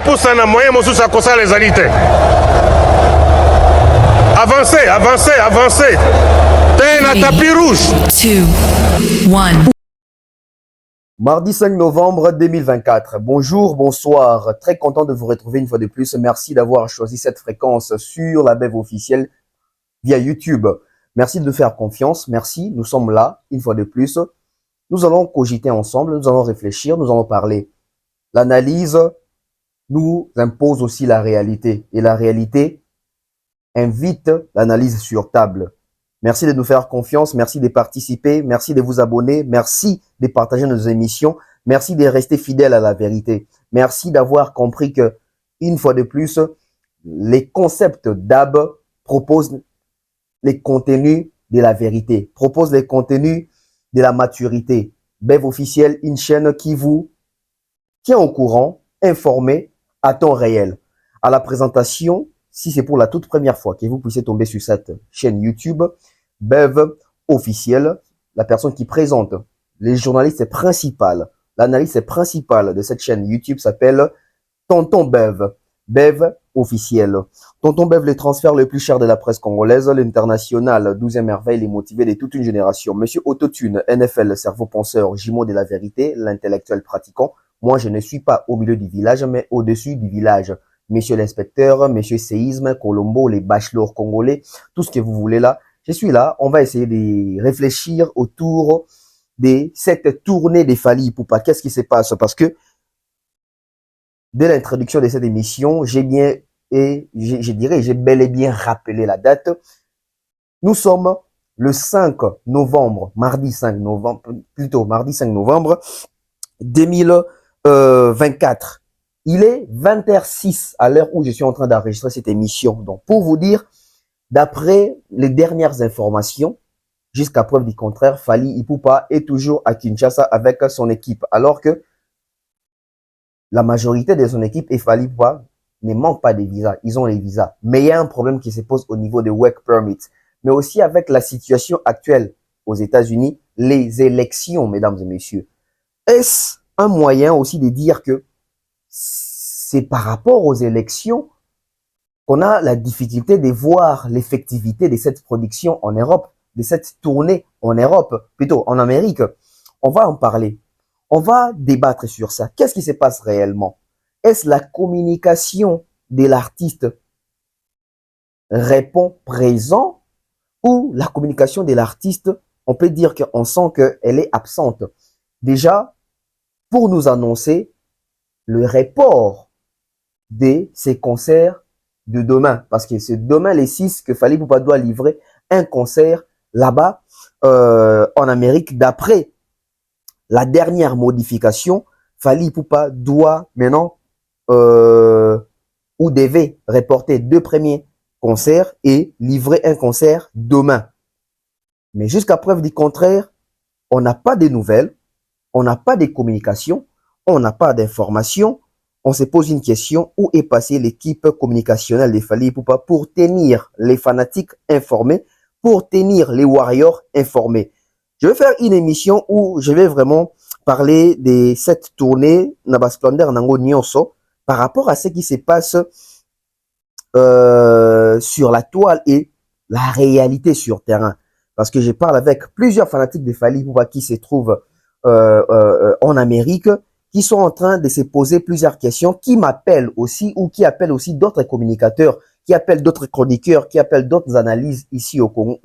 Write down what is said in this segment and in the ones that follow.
poussana moyen mosusu akosala ezali te. Avancez, avancez, avancez. T'es na tapis rouge. 2, 1. Mardi 5 novembre 2024. Bonjour, bonsoir. Très content de vous retrouver une fois de plus. Merci d'avoir choisi cette fréquence sur la BEV officielle via YouTube. Merci de nous faire confiance. Merci. Nous sommes là une fois de plus. Nous allons cogiter ensemble. Nous allons réfléchir. Nous allons parler. L'analyse nous impose aussi la réalité. Et la réalité invite l'analyse sur table. Merci de nous faire confiance, merci de participer, merci de vous abonner, merci de partager nos émissions, merci de rester fidèle à la vérité. Merci d'avoir compris que, une fois de plus, les concepts d'AB proposent les contenus de la vérité, proposent les contenus de la maturité. BEV officiel, une chaîne qui vous tient au courant, informé à temps réel. À la présentation, si c'est pour la toute première fois que vous puissiez tomber sur cette chaîne YouTube, BEV officiel, la personne qui présente les journalistes principales, l'analyste principale de cette chaîne YouTube s'appelle Tonton BEV, BEV officiel. Tonton BEV, le transfert le plus cher de la presse congolaise, l'international, 12e merveille, les motivés de toute une génération. Monsieur Autotune, NFL, cerveau penseur, jumeau de la vérité, l'intellectuel pratiquant. Moi, je ne suis pas au milieu du village, mais au-dessus du village. Monsieur l'inspecteur, monsieur séisme, Colombo, les bachelors congolais, tout ce que vous voulez là. Je suis là, on va essayer de réfléchir autour de cette tournée des Fally Ipupa. Qu'est-ce qui se passe? Parce que dès l'introduction de cette émission, j'ai bel et bien rappelé la date. Nous sommes le 5 novembre, mardi 5 novembre 2024. Il est 20h06 à l'heure où je suis en train d'enregistrer cette émission. Donc, pour vous dire, d'après les dernières informations, jusqu'à preuve du contraire, Fally Ipupa est toujours à Kinshasa avec son équipe. Alors que la majorité de son équipe et Fally Ipupa ne manquent pas de visas. Ils ont les visas. Mais il y a un problème qui se pose au niveau des work permits. Mais aussi avec la situation actuelle aux États-Unis, les élections, mesdames et messieurs. Est-ce un moyen aussi de dire que c'est par rapport aux élections qu'on a la difficulté de voir l'effectivité de cette production en Europe, de cette tournée en Europe, plutôt en Amérique? On va en parler. On va débattre sur ça. Qu'est-ce qui se passe réellement? Est-ce la communication de l'artiste répond présent ou la communication de l'artiste, on peut dire qu'on sent qu'elle est absente? Déjà, pour nous annoncer le report de ces concerts de demain, parce que c'est demain les 6 que Fally Ipupa doit livrer un concert là-bas en Amérique. D'après la dernière modification, Fally Ipupa doit maintenant ou devait reporter 2 premiers concerts et livrer un concert demain. Mais jusqu'à preuve du contraire, on n'a pas de nouvelles, on n'a pas de communication, on n'a pas d'informations. On se pose une question, où est passée l'équipe communicationnelle de Fally Ipupa pour tenir les fanatiques informés, pour tenir les warriors informés? Je vais faire une émission où je vais vraiment parler de cette tournée Naba Splendeur Nango Nyonso par rapport à ce qui se passe sur la toile et la réalité sur terrain. Parce que je parle avec plusieurs fanatiques de Fally Ipupa qui se trouvent en Amérique, qui sont en train de se poser plusieurs questions, qui m'appellent aussi ou qui appellent aussi d'autres communicateurs, qui appellent d'autres chroniqueurs, qui appellent d'autres analystes ici au Congo,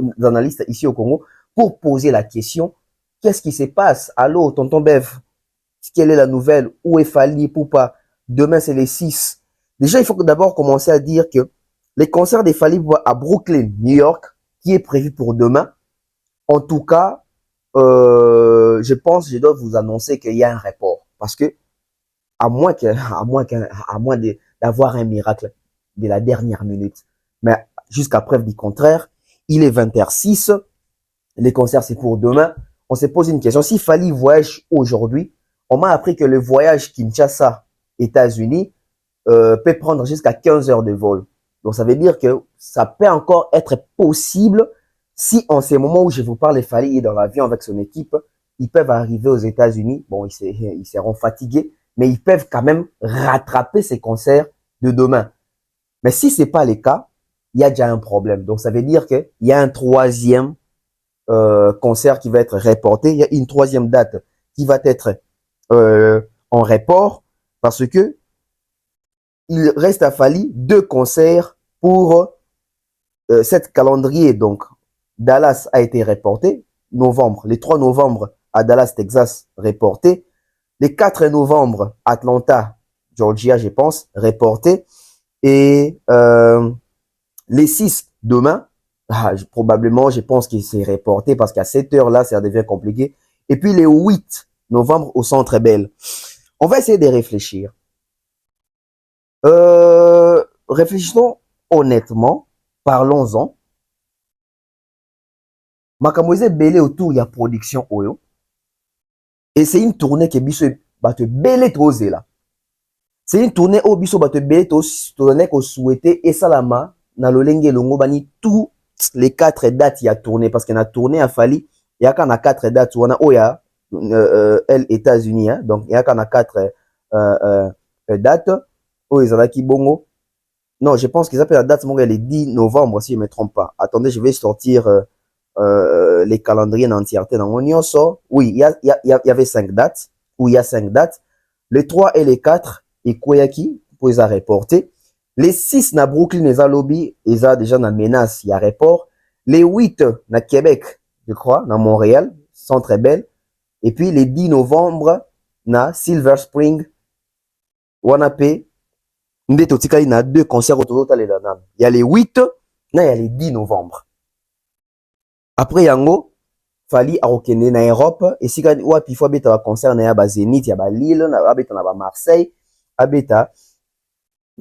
pour poser la question, qu'est-ce qui se passe? Allô, tonton Bev, quelle est la nouvelle? Où est Fally Ipupa? Demain, c'est les 6. Déjà, il faut d'abord commencer à dire que les concerts de Fally Ipupa à Brooklyn, New York, qui est prévu pour demain, en tout cas, je dois vous annoncer qu'il y a un report. Parce que, à moins d'avoir un miracle de la dernière minute. Mais jusqu'à preuve du contraire, il est 20h06. Les concerts, c'est pour demain. On se pose une question. Si Fally voyage aujourd'hui, on m'a appris que le voyage Kinshasa, États-Unis, peut prendre jusqu'à 15 heures de vol. Donc, ça veut dire que ça peut encore être possible si en ces moments où je vous parle, Fally est dans l'avion avec son équipe, ils peuvent arriver aux États-Unis. Bon, ils seront fatigués, mais ils peuvent quand même rattraper ces concerts de demain. Mais si c'est pas le cas, il y a déjà un problème. Donc, ça veut dire qu'il y a un troisième concert qui va être reporté. Il y a une troisième date qui va être en report parce que il reste à Fali 2 concerts pour cette calendrier. Donc, Dallas a été reporté, novembre, les 3 novembre à Dallas, Texas, reporté. Les 4 novembre, Atlanta, Georgia, je pense, reporté. Et les 6 demain, probablement, je pense que c'est reporté parce qu'à cette heure-là, ça devient compliqué. Et puis les 8 novembre au Centre Bell. On va essayer de réfléchir. Réfléchissons honnêtement, parlons-en. Makamoise belé autour, il y a production oyo. Et c'est une tournée que biso va te belé tosé là. C'est une tournée où biso va te belé tournée qu'on souhaitait et salama na lolenge longo bani tous les 4 dates il y a tourné parce qu'il y a tourné à Fali, il y a quand a 4 dates on a oya États-Unis hein, donc il y a quand a 4 dates où ils ont qui bongo. Non, je pense qu'ils appellent la date elle est 10 novembre si je ne me trompe pas. Attendez, je vais sortir les calendriers en entièreté dans mon sort. Oui, il y avait 5 dates, ou il y a 5 dates. Les 3 et les 4, et Koyaki, pour les reporter. Les 6 na Brooklyn, les lobby, ils ont déjà na menace, il y a report. Les 8 na Québec, je crois, na Montréal, Centre Bell. Et puis les 10 novembre na Silver Spring, Wanapé. Il y a 2 concerts au total. Il y a les 8, il y a les 10 novembre. Après yango fali arokende na Europe et si quand wapi faut beta concert na ya ba Zénith ya ba Lille na abeta na ba Marseille abeta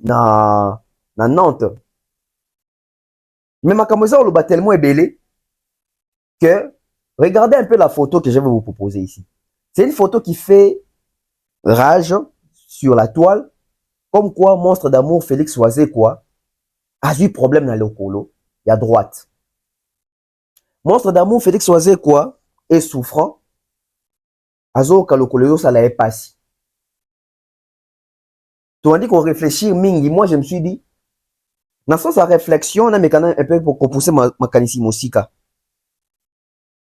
na Nantes. Mais makamoza oloba tellement ébélé que regardez un peu la photo que je vais vous proposer ici. C'est une photo qui fait rage sur la toile comme quoi monstre d'amour Félix Oisé quoi a eu problème dans le colo, il y a droite. Monstre d'amour Félix Oisé quoi est souffrant. Azo kalokolo ça l'avait passé. Tu as dit qu'on réfléchit mingi, moi je me suis dit dans sa réflexion on a un peu pour composer ma kanisi musika.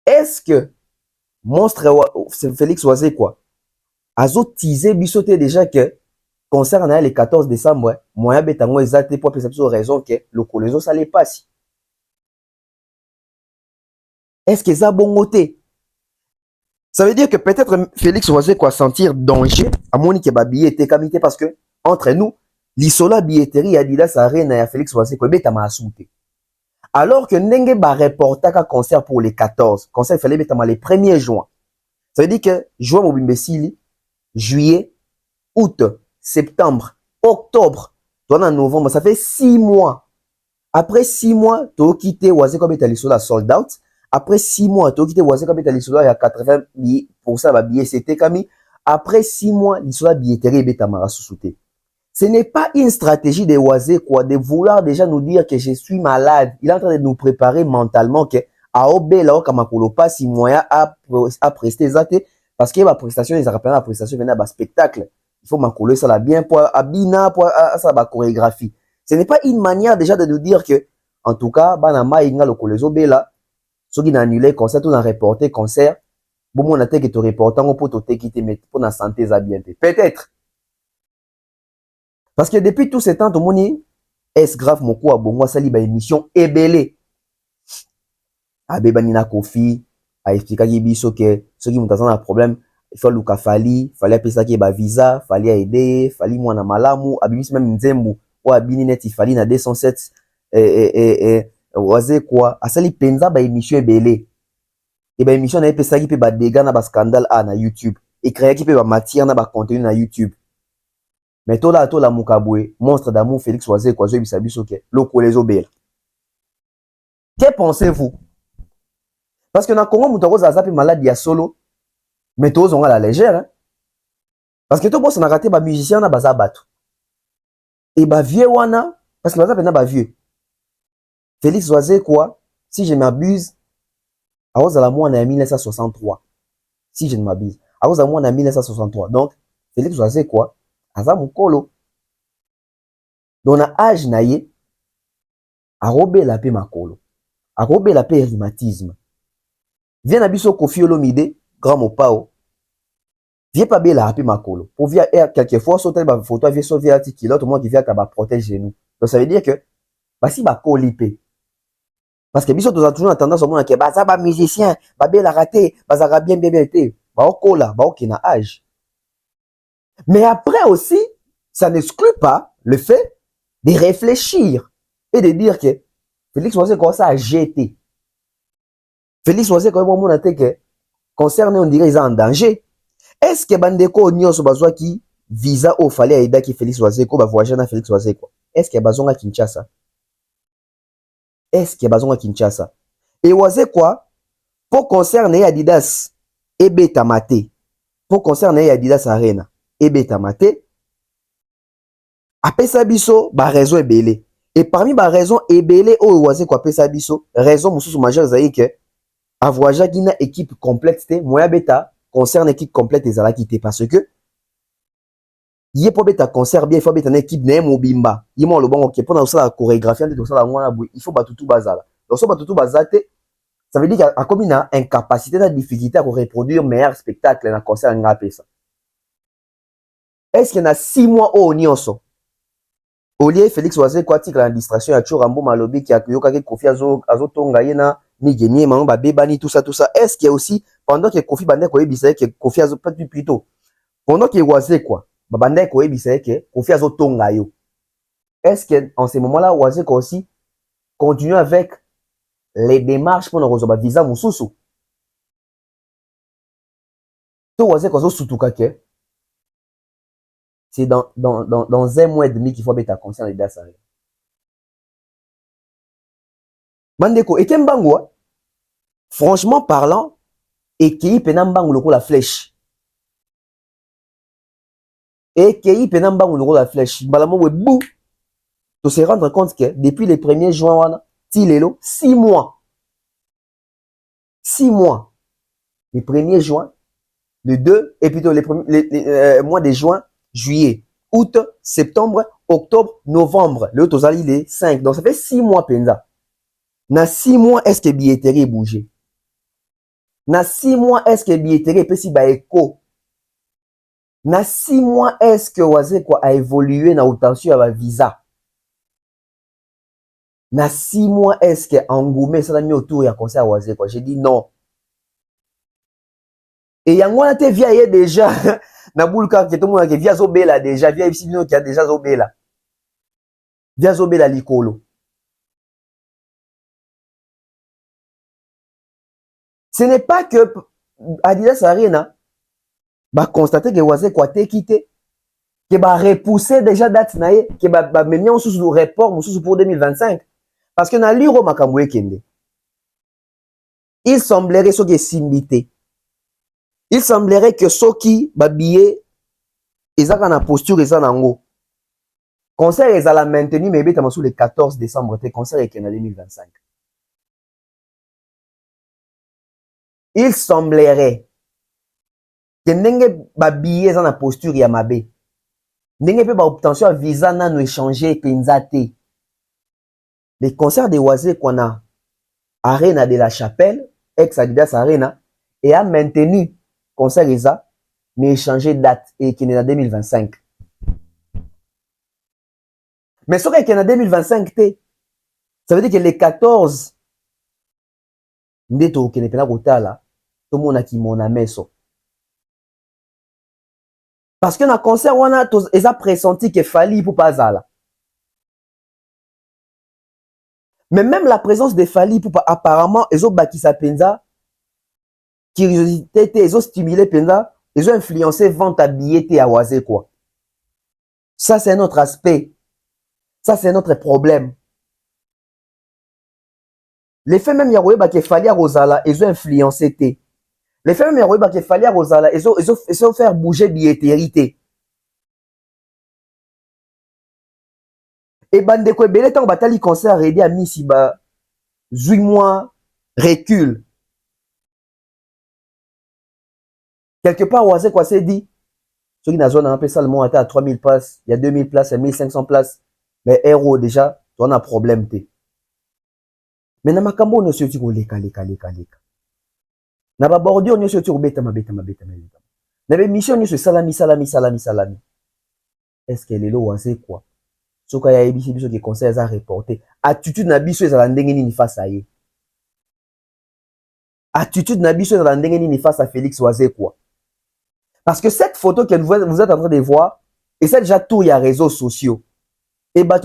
Est-ce que monstre Félix Oisé quoi azo teaser bisoté déjà que concert na le 14 décembre moyen betango exact pour perception raison que le colozo ça l'est passé. Est-ce que ça bon côté? Ça veut dire que peut-être Félix Oisé quoi sentir danger à moni que ba billet était comité parce que entre nous l'isola billetterie Adidas Arena ya Félix Oisé quoi beta ma souté. Alors que ndenge ba reporta ka concert pour les 14, concert il fallait beta ma les 1er juin. Ça veut dire que juin mobimbesili, juillet, août, septembre, octobre, toi novembre, ça fait 6 mois. Après 6 mois, tu as quitté Oisé comme beta l'isola sold out. Après 6 mois, tu as quitté Oisé comme beta l'isola il y a 80% de billets c'était kami. Après 6 mois, l'isola billetterie beta mara sous-souté. Ce n'est pas une stratégie de Oisé quoi, de vouloir déjà nous dire que je suis malade. Il est en train de nous préparer mentalement que à obéla au kamakolo pas si moyen à prester zate parce que la prestation ils rappellent la prestation venait à spectacle. Il faut m'accoler ça là bien pour abina pour ça ba chorégraphie. Ce n'est pas une manière déjà de nous dire que en tout cas banama inga le kolezo bela ceux qui annulé concert ou n'a reporté concert bon mon attaque que tu reportant on peut te quitter mais pour na santé za bien peut-être. Parce que depuis tout ce temps, tout le monde est grave mon quoi bon moi ça liba émission ébélé. Abe banina Kofi a expliqué biso que ceux qui ont un problème il faut luka fallait appeler ça qui ba visa, fallait aider, fallait moi na malamu, abimisi même nzembu ou abini net il fallait na 207 oisé quoi asali penza ba émission ébélé. Et ba émission na epesa ça qui peut ba dégâts na ba scandale na YouTube et créer qui peut ba matière na ba contenu na YouTube. Mais tola mukabwe monstre d'amour Félix Oisé quoi zo bisabiso ke loko les obel. Que pensez-vous? Parce que dans le Congo muto zaza pe malade ya solo mais tous on a la légère hein? Parce que tout bon ça n'a raté ba musicien na baza bato. Et ba vieux wana parce que baza pe na ba vieux. Félix Oisé quoi si je m'abuse à la moi en 1963. Si je ne m'abuse à la moi en 1963. Donc Félix Oise quoi aza mokolo donc na âge na ye arobela pe makolo arobela pe rhumatisme vient na biso Koffi Olomide grand mopao vie pas bela pe makolo pour via quelquefois sauter ba photo vie sauver ati kilote moi qui vient ka ba protéger nous donc ça veut dire que basi ba kolipe parce que biso toza toujours tendance au monde que baza ba musicien ba bela raté bazara bien été ba okola ba okina âge mais après aussi ça n'exclut pas le fait de réfléchir et de dire que Félix Oise commence à jeter. Félix Oise quand même on que concerné on dirait ils sont en danger. Est-ce que bandeko nyonso bazwa ki visa au fallait aida ki Félix Oise ko ba voyager na Félix Oise quoi? Est-ce que bazonga Kinshasa? Est-ce que bazonga Kinshasa? Et Oise quoi pour concerner Adidas et Beta Maté. Pour concerner Adidas Arena et Beta Maté apesa biso ba raison ebele. Et parmi ba raison ebele o Oise quoi apesa biso raison mususu majeure zayi que a voyager qui na équipe complète te moya beta concerne équipe complète ezala quitté parce que yé po beta concert bien il faut beta na équipe na mobimba yimo lo bon OK pour na la chorégraphie de tout ça la il faut batutu bazala donc so batutu bazate ça veut dire qu'à comme une incapacité na difficulté à reproduire meilleur spectacle na concert nga pesa est-ce qu'il y a 6 mois au nyonso Olié Félix Oise quoi tika la distraction ya Chorambo Malobi qui a yoka ke Koffi azo tonga yena Migeni maman ba bebani tout ça est-ce qu'il y a aussi pendant que Koffi bande ko ebisa que Koffi azo pas plutôt pendant que Oise quoi ba bande ko ebisa que Koffi azo tonga yo est-ce que en ce moment-là Oise quoi aussi continue avec les démarches pour nous ba visa mususu to Oise quoi zo sutuka ke c'est dans 1 mois et demi qu'il faut beta concert les dates. Bandeko, et Kembango, franchement parlant, et qui penambango le la flèche. Et qui penambango le la flèche. Balamo we bou. Tu se rendre compte que depuis le 1er juin, Tilelo, 6 mois. 6 mois. Le 1er juin, le 2, et plutôt les mois de juin, juillet, août, septembre, octobre, novembre. Le total, il est 5. Donc, ça fait 6 mois, penza. Na 6 mois, est-ce que billetterie est bougé? Na 6 mois, est-ce que billetterie peut si ba écho? Na 6 mois, est-ce que Oise quoi a évolué na obtention à la visa? Na 6 mois, est-ce que Angoumé ça l'a mis autour ya concert Oise quoi? J'ai dit non. Et yango na te via déjà na boulka que tout le monde que via Zobela déjà via ici qui a déjà Zobela. Via Zobela likolo. Ce n'est pas que Adidas Arena va constater que Oise quoi te quitté, que va repousser déjà date nae, que va mener sous le report pour 2025 parce que na liro makambo ekende. Il semblerait ce que simbité. Il semblerait que ceux qui ba billet ezaka na posture eza nango. Concert ezala maintenu mais beta sous le 14 décembre te concert ekende en 2025. Il semblerait que ndenge ba billet eza na posture ya mabe. Ndenge pe ba obtention à visa nano échanger penza te. Les concerts de Oise qu'on a Arena de la Chapelle, ex Adidas Arena, et a maintenu concert eza mais échanger date et qui est en 2025. Mais ce qui est en 2025 te, ça veut dire que les 14 ndeto qui n'est pas là, tout le monde a qui mon ameso. Parce que dans le concert, on a pressenti qu'il fallait pour pas ça là. Mais même la présence de Fally Ipupa, apparemment, ils ont bâti sa penza, curiosité, ils ont stimulé penza, ils ont influencé vente à billets à Oise quoi. Ça, c'est un autre aspect. Ça, c'est un autre problème. L'effet même Yaroué que Fally à Rosala, ils ont influencé T. L'effet même Yaroué que Fally à Rosala, ils ont fait bouger billetterie. Et bandeko ebele tant batali concert ready à misiba 8 mois recul. Quelque part Oise quoi s'est dit Ceux qui n'ont pas appelé ça le monde à 3000 places, il y a 2000 places, il y a 1500 places. Mais héros, déjà, tu as un problème. Mais dans ma cambo, on est sur leka. Na ba bordio, on est sur beta. Na ba mission, on est sur salami. Est-ce qu'elle est là ou c'est quoi? Ce qu'il y a ABC qui conseille à reporter. Attitude na biso ezala ndenge nini face à ye. Attitude na biso ezala ndenge nini face à Félix Wazekwa. Parce que cette photo que vous êtes en train de voir, et c'est déjà tout, il y a réseaux sociaux. Et bah,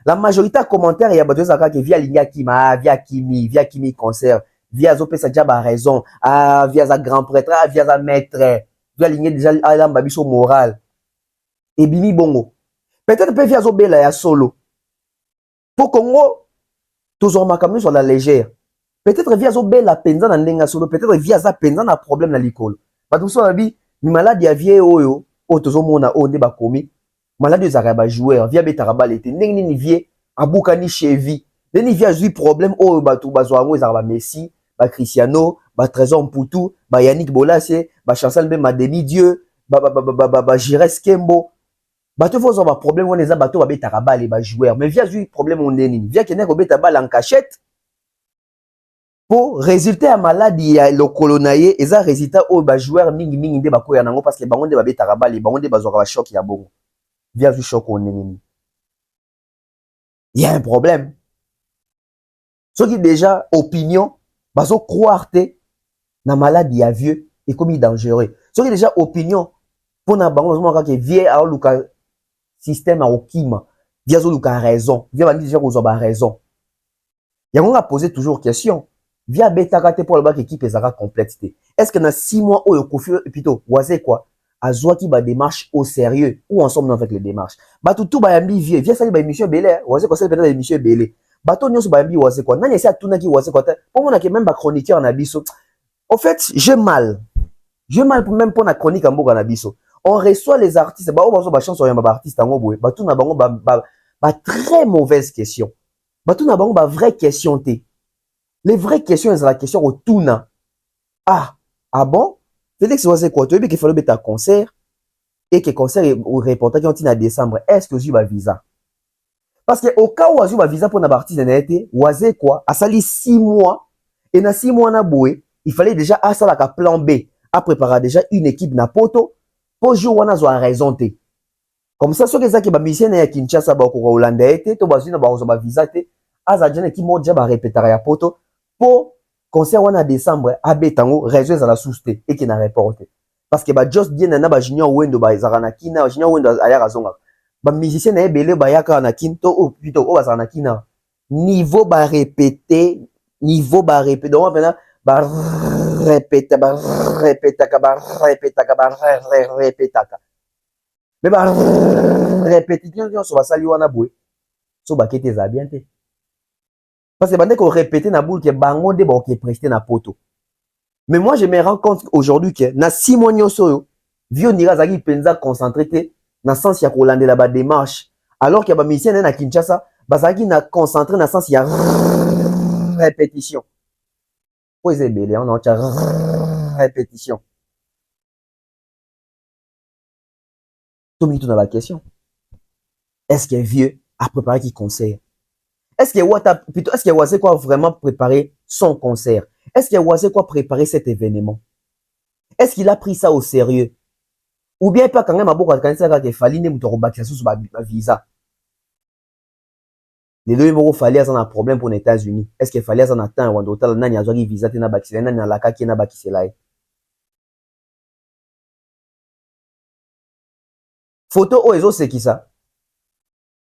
la majorité de commentaires, il y a que via Lingakima, via Kimi concert, via Zopé Sadjaba raison, via sa grand prêtre, via sa maître, via Lingé déjà Alam Babiso moral. Et Bimi Bongo. Peut-être que via Zobela ya solo. Pour Congo, tous on m'a sur la légère. Peut-être via Zobela penza na ndenga solo, peut-être via za penza na problème na l'école. Parce que ça bi ni maladie vie oyo, tous on mona o ne ba komi. Maladie zaraba joueur, via betaraba l'été, ni vie abuka ni chevi. Ni via zui problème o batu bazwango zaraba Messi, ba Cristiano, ba Trésor Mputu, ba Yannick Bolasie, ba Chancel be ma demi Dieu, ba Jires Kembo. Bato faut avoir problème on les a bato ba betaraba les ba joueur, mais via zui problème on neni, via kena ko betaba en cachette. Pour résulter à maladie ya lokolo na ye, eza résultat o ba joueur mingi nde bakoya nango parce que bango nde ba betaraba les bango nde bazwa ba choc ya bongo. Via du choc on est. Il y a un problème. Ceux qui déjà opinion, bazo croire te na maladie à vieux et comme il dangereux. Ceux qui déjà opinion pour na bango bazo que vieux a luka système a okima, via zo luka raison, via bandi déjà ko ba raison. Il y a on a posé toujours question. Via beta kate pour le bac équipe ezara complexité. Est-ce que dans 6 mois au Kofi plutôt Wazé quoi? Azwa qui ba démarche au sérieux ou ensemble avec les démarches batutu ba yambi vie via sali ba émission belé Wazé quoi c'est peut-être émission belé bato nyonso ba yambi Wazé quoi nani essa tuna ki Wazé quoi pour moi que même ba chroniqueur na biso en fait j'ai mal pour même pour na chronique en mboka na biso on reçoit les artistes ba o ba chance ba artiste ngo boye batu na bango ba très mauvaise question batu na bango ba vraie question té les vraies questions c'est la question au tuna ah bon Félix Wazé quoi, tu veux qu'il fallait un concert et que concert est reporté qui ont été en décembre. Est-ce que tu as visa? Parce que au cas où tu as visa pour un artiste en été, Wazé quoi, a sali 6 mois et dans 6 mois na boué, il fallait déjà à ça la plan B, à préparer déjà une équipe na poto pour jouer wana zo raison té. Comme ça ceux qui ba musicien na Kinshasa ba ko Hollande été, to ba zina ba visa té, aza jene qui mo déjà ba répéter ya poto pour concert wana décembre abetango réseau za la sousté et qui n'a reporté parce que ba just bien na ba junior wendo ba ezara kina junior wendo aya razonga ba musicien na ebele ba yaka na kinto ou plutôt o ba na kina niveau ba répéter donc maintenant ba répéter mais ba répétition so ba sali wana boy so ba kete za bien te. Parce que bandé qu'on répétait na boule que bango de bon qui est presté na poto. Mais moi je me rends compte aujourd'hui que na 6 mois nyoso vieux nira zaki penza concentré na sens ya kolande la ba démarche alors que ba musicien na Kinshasa bazaki na concentré na sens ya répétition. Posez belé on a répétition. Tout mis tout dans la question. Est-ce que vieux a préparé qui conseille? Est-ce que Wazé quoi vraiment préparé son concert? Est-ce que Wazé quoi préparé cet événement? Est-ce qu'il a pris ça au sérieux? Ou bien pas quand même à beaucoup de candidat qui fallait ne muto rebaki sous ba visa. Les deux mots fallait un problème pour les États-Unis. Est-ce qu'il fallait un attendre ou d'autres nani azori visa tena bakisi nani na laka ki na bakisi lai? Photo o ezo c'est qui ça?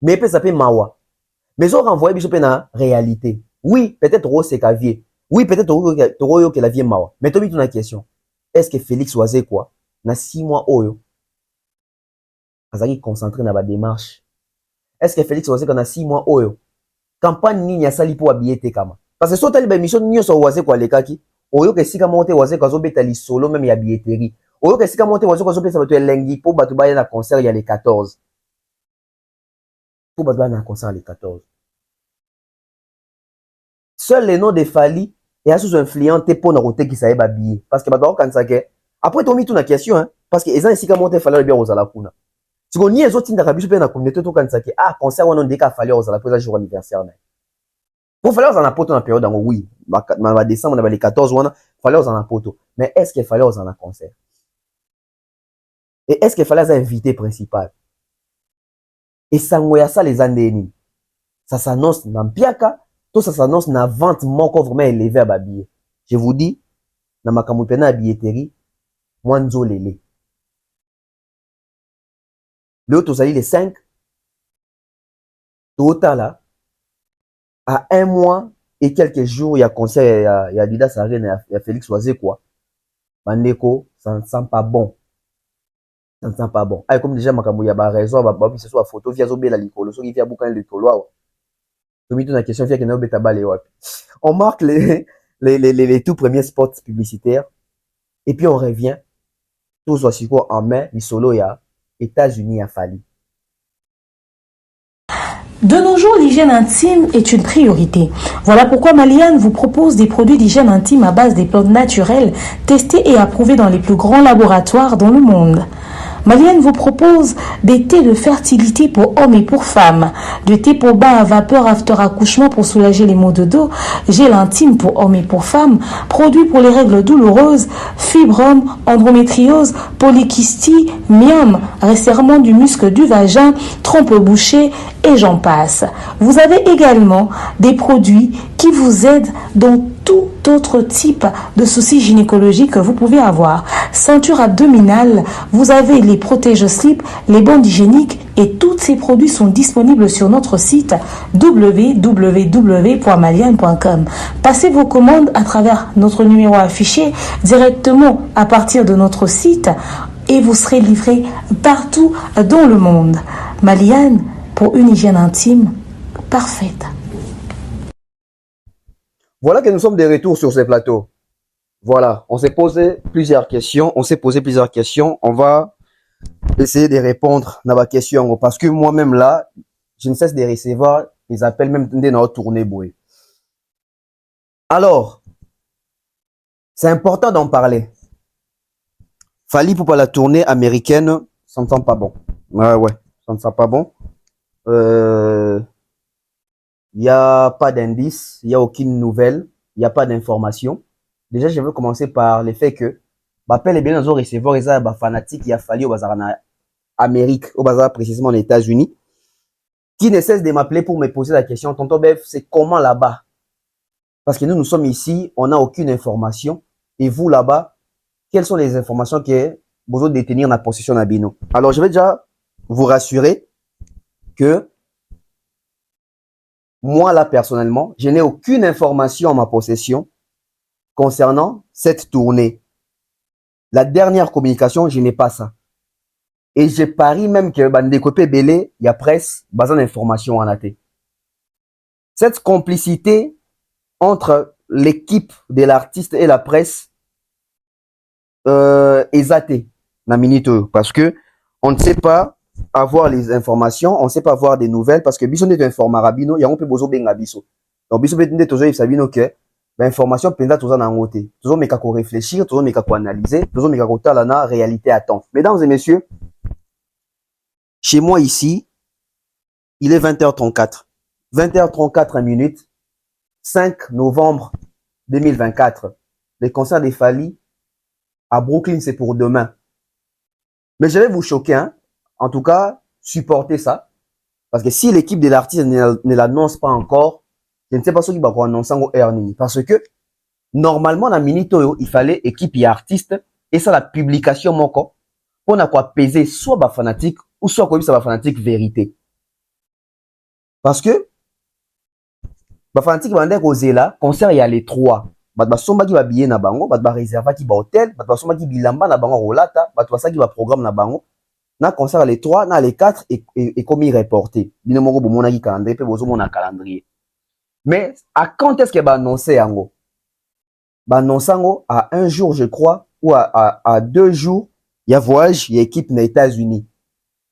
Mais peut ça peut mawa. Mais on renvoie biso na réalité. Oui, peut-être Rose c'est Cavier. Oui, peut-être Toroyo que la vie mawa. Mais toi, tu as une question. Est-ce que Félix Wazé quoi? Na 6 mois oyo. Azaki concentré na ba démarche. Est-ce que Félix Wazé na 6 mois oyo? Campagne nini ya sali pour habiller te kama. Parce que so tali ba émission nyoso Wazé quoi lekaki. Oyo ke sika monter Wazé kwa zo betali solo même ya billetterie. Oyo ke sika monter Wazé kwa zo pesa bato elengi pour bato ba na concert ya les 14. Pour bato na concert les 14. Seul les noms de Fali et sous influenté pour na roté qui savait babiller parce que bato quand ça que après tu mis tout na question hein parce que eza esika monte fallait bien ozala kuna. Siko ni ezotinda kabiso pe na communauté to kanisa ke ah concert wana ndeka fallait ozala pour jour anniversaire na. Pour fallait ozala poto na période ngo oui, ba décembre na ba les 14 wana fallait ozala poto. Mais est-ce qu'il fallait ozala concert? Et est-ce qu'il fallait ozala invité principal? Et sango ya ça les andeni. Ça s'annonce na mpiaka, tout ça s'annonce na vente moko vraiment élevé à babillet. Je vous dis na makambo pena ya billetterie mwanzo lele. Le tozali les 5 total là à 1 mois et quelques jours il y a concert il y a Adidas Arena il y a Félix Oisé quoi. Bandeko ça ne sent pas bon. Ça ne sent pas bon. Ah comme déjà makambo ya ba raison ba ce soit photo via zobela likolo so via bukan likolo wa. Tomito na question via que na beta balé wapi. On marque les tout premiers spots publicitaires et puis on revient tout soit quoi en mai les solo ya États-Unis a fallu. De nos jours, l'hygiène intime est une priorité. Voilà pourquoi Maliane vous propose des produits d'hygiène intime à base des plantes naturelles, testés et approuvés dans les plus grands laboratoires dans le monde. Maliane vous propose des thés de fertilité pour hommes et pour femmes, de thé pour bain à vapeur after accouchement pour soulager les maux de dos, gel intime pour hommes et pour femmes, produits pour les règles douloureuses, fibrome, endométriose, polykystie, myome, resserrement du muscle du vagin, trompe bouchée et j'en passe. Vous avez également des produits qui vous aident dans tout autre type de soucis gynécologiques que vous pouvez avoir. Ceinture abdominale, vous avez les protège-slip, les bandes hygiéniques et tous ces produits sont disponibles sur notre site www.maliane.com. Passez vos commandes à travers notre numéro affiché directement à partir de notre site et vous serez livré partout dans le monde. Maliane, pour une hygiène intime parfaite. Voilà que nous sommes de retour sur ce plateau. Voilà, on s'est posé plusieurs questions. On va essayer de répondre à vos questions. Parce que moi-même là, je ne cesse de recevoir les appels, même de notre tournée bouée. Alors, c'est important d'en parler. Fali pour la tournée américaine, ça ne sent pas bon. Ouais, ça ne sent pas bon. Il n'y a pas d'indice, il n'y a aucune nouvelle, il n'y a pas d'information. Déjà, je veux commencer par le fait que, appel et bien dans recevoir les fanatiques, il a fallu au bazar en Amérique, au bazar précisément aux États-Unis, qui ne cesse de m'appeler pour me poser la question, tonton Bef, c'est comment là-bas? Parce que nous sommes ici, on n'a aucune information. Et vous là-bas, quelles sont les informations que vous devez détenir dans la possession d'Abino? Alors, je vais déjà vous rassurer que moi, là, personnellement, je n'ai aucune information en ma possession concernant cette tournée. La dernière communication, je n'ai pas ça. Et je parie même que Bandekopé Belé, il y a presse, basant d'informations en athée. Cette complicité entre l'équipe de l'artiste et la presse est athée, parce que on ne sait pas avoir les informations, on ne sait pas avoir des nouvelles parce que biso n'est informa rabino, il y a un peu besoin benga biso. Donc biso peut être toujours sabino que l'information penda tous en angoté. Toujours mais kako réfléchir, toujours mais kako analyser, toujours mais kako talana réalité attend. Mesdames et messieurs, chez moi ici, il est 20h34. 20h34 minutes, 5 novembre 2024. Les concerts des Fali à Brooklyn, c'est pour demain. Mais je vais vous choquer, hein. En tout cas, supportez ça. Parce que si l'équipe de l'artiste ne l'annonce pas encore, je ne sais pas ce qui va annoncer au Ernie. Parce que, normalement, dans Minito, il fallait équipe et artiste, et ça, la publication, moko, on a quoi peser soit ba fanatique, ou soit quoi ça ba fanatique vérité. Parce que, ba fanatique, va dire qu'au là, concert, il y a les 3. Ba somba qui va billet na bango, ba réserva qui va hôtel, ba somba qui bilamba na bango rolata, ba ça qui va programme na bango. Na concert les 3, na les 4 et comme il reporté. Bino moko bomona ki calendrier pe bozo mona calendrier. Mais à quand est-ce que ba annoncer yango? Ba annoncer yango à 1 jour je crois ou à 2 jours, il y a voyage, il y a équipe na États-Unis.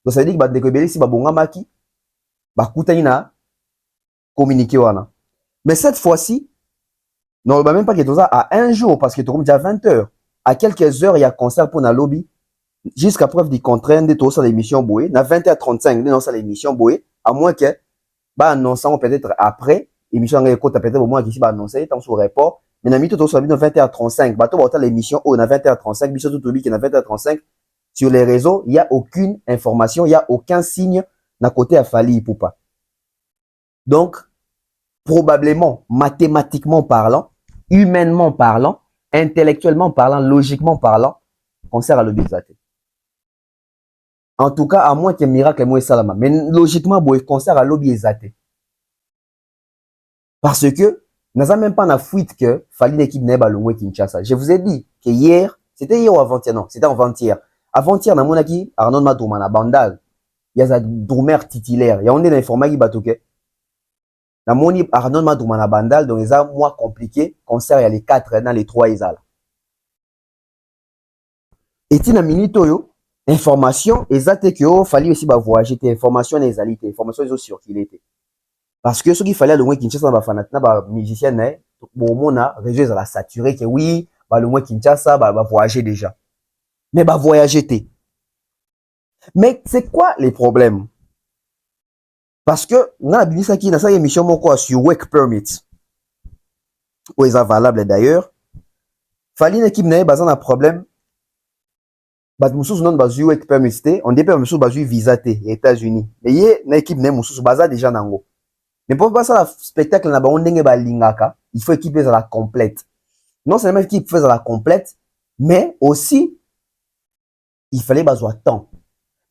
Donc ça veut dire que ba dekobeli si ba bonga maki ba kutani na communiquer wana. Mais cette fois-ci non, bah même pas que tout ça à 1 jour parce que tu comme déjà 20 heures. À quelques heures, il y a concert pour na lobby. jusqu'à preuve du contraire, de tout ça l'émission Boé, na 20h35, de ça l'émission Boé, à moins que, bah, annonçant peut-être après, émission en écoute, peut-être au moins qu'ici, bah, annoncer, tant sur report, mais na mi tout ça, 20h35, bah, tout va l'émission, oh, na 20h35, biso tout obi, qui na 20h35, sur les réseaux, il n'y a aucune information, il n'y a aucun signe, na côté à Fally Ipupa. Donc, probablement, mathématiquement parlant, humainement parlant, intellectuellement parlant, logiquement parlant, concert à l'obésité. En tout cas, à moins que miracle moi salama. Mais logiquement, boy, concert à l'obésité. Parce que, n'a même pas la fuite que fallait l'équipe n'est pas loin Kinshasa. Je vous ai dit que hier, c'était hier ou avant-hier, non, c'était avant-hier. Avant-hier, dans mon équipe, Arnaud Madoumana, Bandal, il y a un drummer titulaire. Il y a un information qui batouke. Dans mon équipe, Arnaud Madoumana, Bandal, donc les a moins compliqué, concert, il y a les 4 dans les 3 isales. Et tina minute yo, information, exacte que yo, fallait aussi voyager, information les alités, information les autres circulés. Parce que ce qu'il fallait le moins Kinshasa, ba musicien, bon, mon a, réseau, la saturé, que oui, le moins Kinshasa, voyager déjà. Mais voyager, mais c'est quoi les problèmes? Parce que, on a dit ça qui, dans sa émission, mon quoi, sur Work Permit. Où est valable d'ailleurs. Fallait une équipe n'a pas un problème. Moussous non bazu work permit, on dépend moussous bazu visa té États-Unis. Mais yé na équipe né moussous baza déjà nango. Mais pour passer la spectacle na ba ondenge ba lingaka, il faut équiper à la complète. Non seulement équipe fait à la complète, mais aussi il fallait bazoa temps.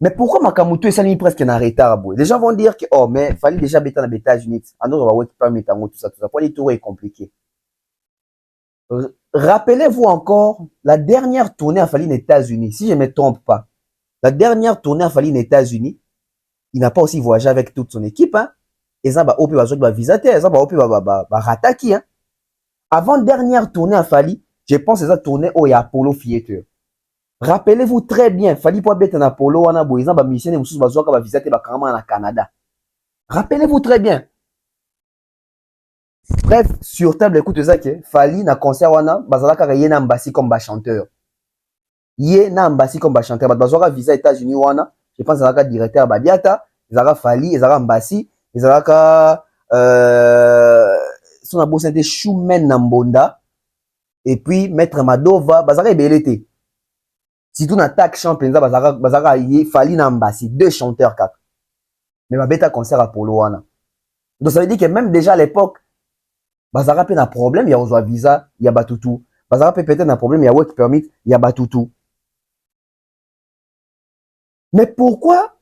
Mais pourquoi Makamuto est sali presque en retard boy? Les gens vont dire que oh mais fallait déjà bêta na États-Unis. En autre work permit tout ça. Pour les tours est compliqué. Rappelez-vous encore la dernière tournée à Fally aux États-Unis. Si je ne me trompe pas, la dernière tournée à Fally aux États-Unis, il n'a pas aussi voyagé avec toute son équipe. Hein. Et ça, il va visiter, ça va rataki. Hein. Avant dernière tournée à Fally, je pense que c'est la tournée où il y a Apollo Theater. Rappelez-vous très bien, Fally pour être en Apollo, on a besoin de musiciens et musiciens qui va visiter le Canada. Rappelez-vous très bien. Bref, sur table, écoute ça que Fally na concert wana bazalaka yé na mbasi comme chanteur. Yé na mbasi comme chanteur. Bazalaka visa États-Unis wana, je pense zalaka directeur Badiata, zalaka Fally, zalaka mbasi, zalaka son abo c'était Choumen Nambonda et puis Maître Madova, bazalaka ebelete. Si tout na tak champion bazalaka yé Fally na mbasi, 2 chanteurs kaka. Mais babeta concert Apollo wana. Donc ça veut dire que même déjà à l'époque bazara pe na problème, il y a un visa, il y a batutu. Bazara pe peut-être un problème, il y a work permit, il y a batutu. Mais pourquoi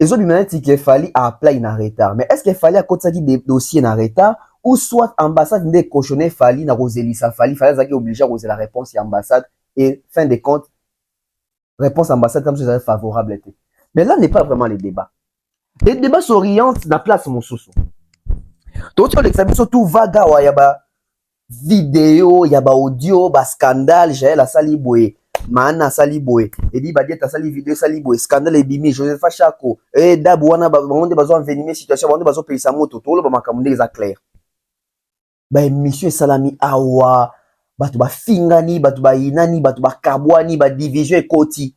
les autres humains disent qu'il fallait appeler en retard? Mais est-ce qu'il fallait à côté de dossier en retard ou soit ambassade de cochonner fallait na Rosélie ça fallait obligé à poser la réponse à l'ambassade et fin de compte réponse ambassade comme si ça favorable était. Mais là n'est pas vraiment le débat. Les débats s'orientent dans la place mon sousou. Tout l'examen surtout vaga wa yaba vidéo yaba audio ba scandale j'ai la saliboué mana saliboué et dit ba dieta sali vidéo saliboué scandale et bimi Joseph Chako et dabwana ba monde bazo envenimer situation monde bazo payer sa moto tout le ba makamune za clair ba monsieur salami awa batu ba fingani batu ba inani batu ba kabwani ba division ekoti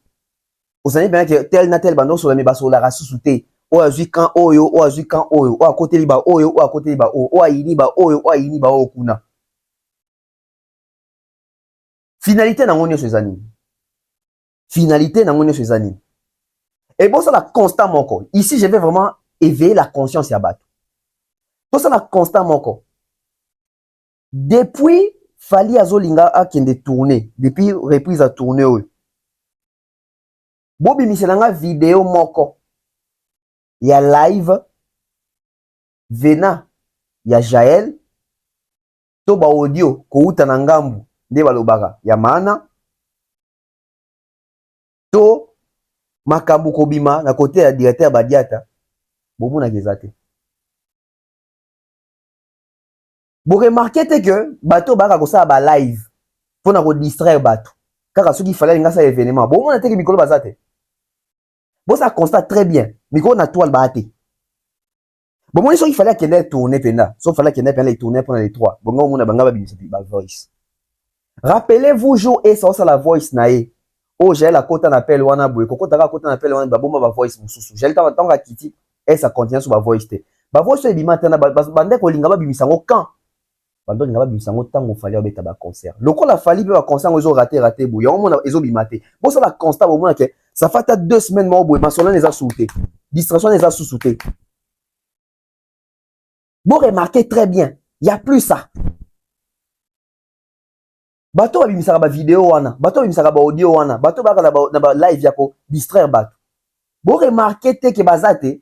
osani bien que tel na tel bando sur la ba sur la rasusuté o azui kan oyo o azui kan oyo o à côté liba oyo o à côté liba o ayini ba oyo o ayini ba okuna finalité na ngonyo sezani finalité na ngonyo sezani et bon ça la constant moko ici je vais vraiment éveiller la conscience ya bato bon ça la constant moko depuis Fally azolinga akende tourner depuis reprise à tourner oyo bobi miselanga vidéo moko il y a live Vena il y a Jaël to ba audio ko uta na ngambu nde balobaka ya maana to makambu kobima na côté ya directeur Badiata bomo na kezate bo remarquer que bato baka ko sa ba live pour na ko distraire bato kaka soki fallait nga sa événement bomo na teki mikolo bazate. Bon, ça constate très bien. Miko na toile bahati. Bon, moi, il fallait qu'il ait tourné pena. Sauf qu'il fallait qu'il ait tourné pendant les 3. Bon, on a bangaba bimisi ba voice. Rappelez-vous jour et ça la voice nae. Oh, j'ai la côte en appel wana boy. Koko taka côte en appel wana baboma ba voice mususu. J'ai le temps tanga kiti et ça continue sur ba voice te. Ba voice e bimata na bande ko linga ba bimisango quand. Bande linga ba bimisango tango fali obeta ba concert. Lokola fali pe ba concert ngo raté boy. On mona ezo bimate. Bon ça la constat au moins que ça fait 2 semaines mo boy. Masola les a souté. Distraction les a sous-souté. Bon remarquez très bien, il y a plus ça. Bato ba bimisaka ba vidéo wana, bato ba bimisaka ba audio wana, bato ba na ba live yako distraire bato. Bon remarquer te ke bazate.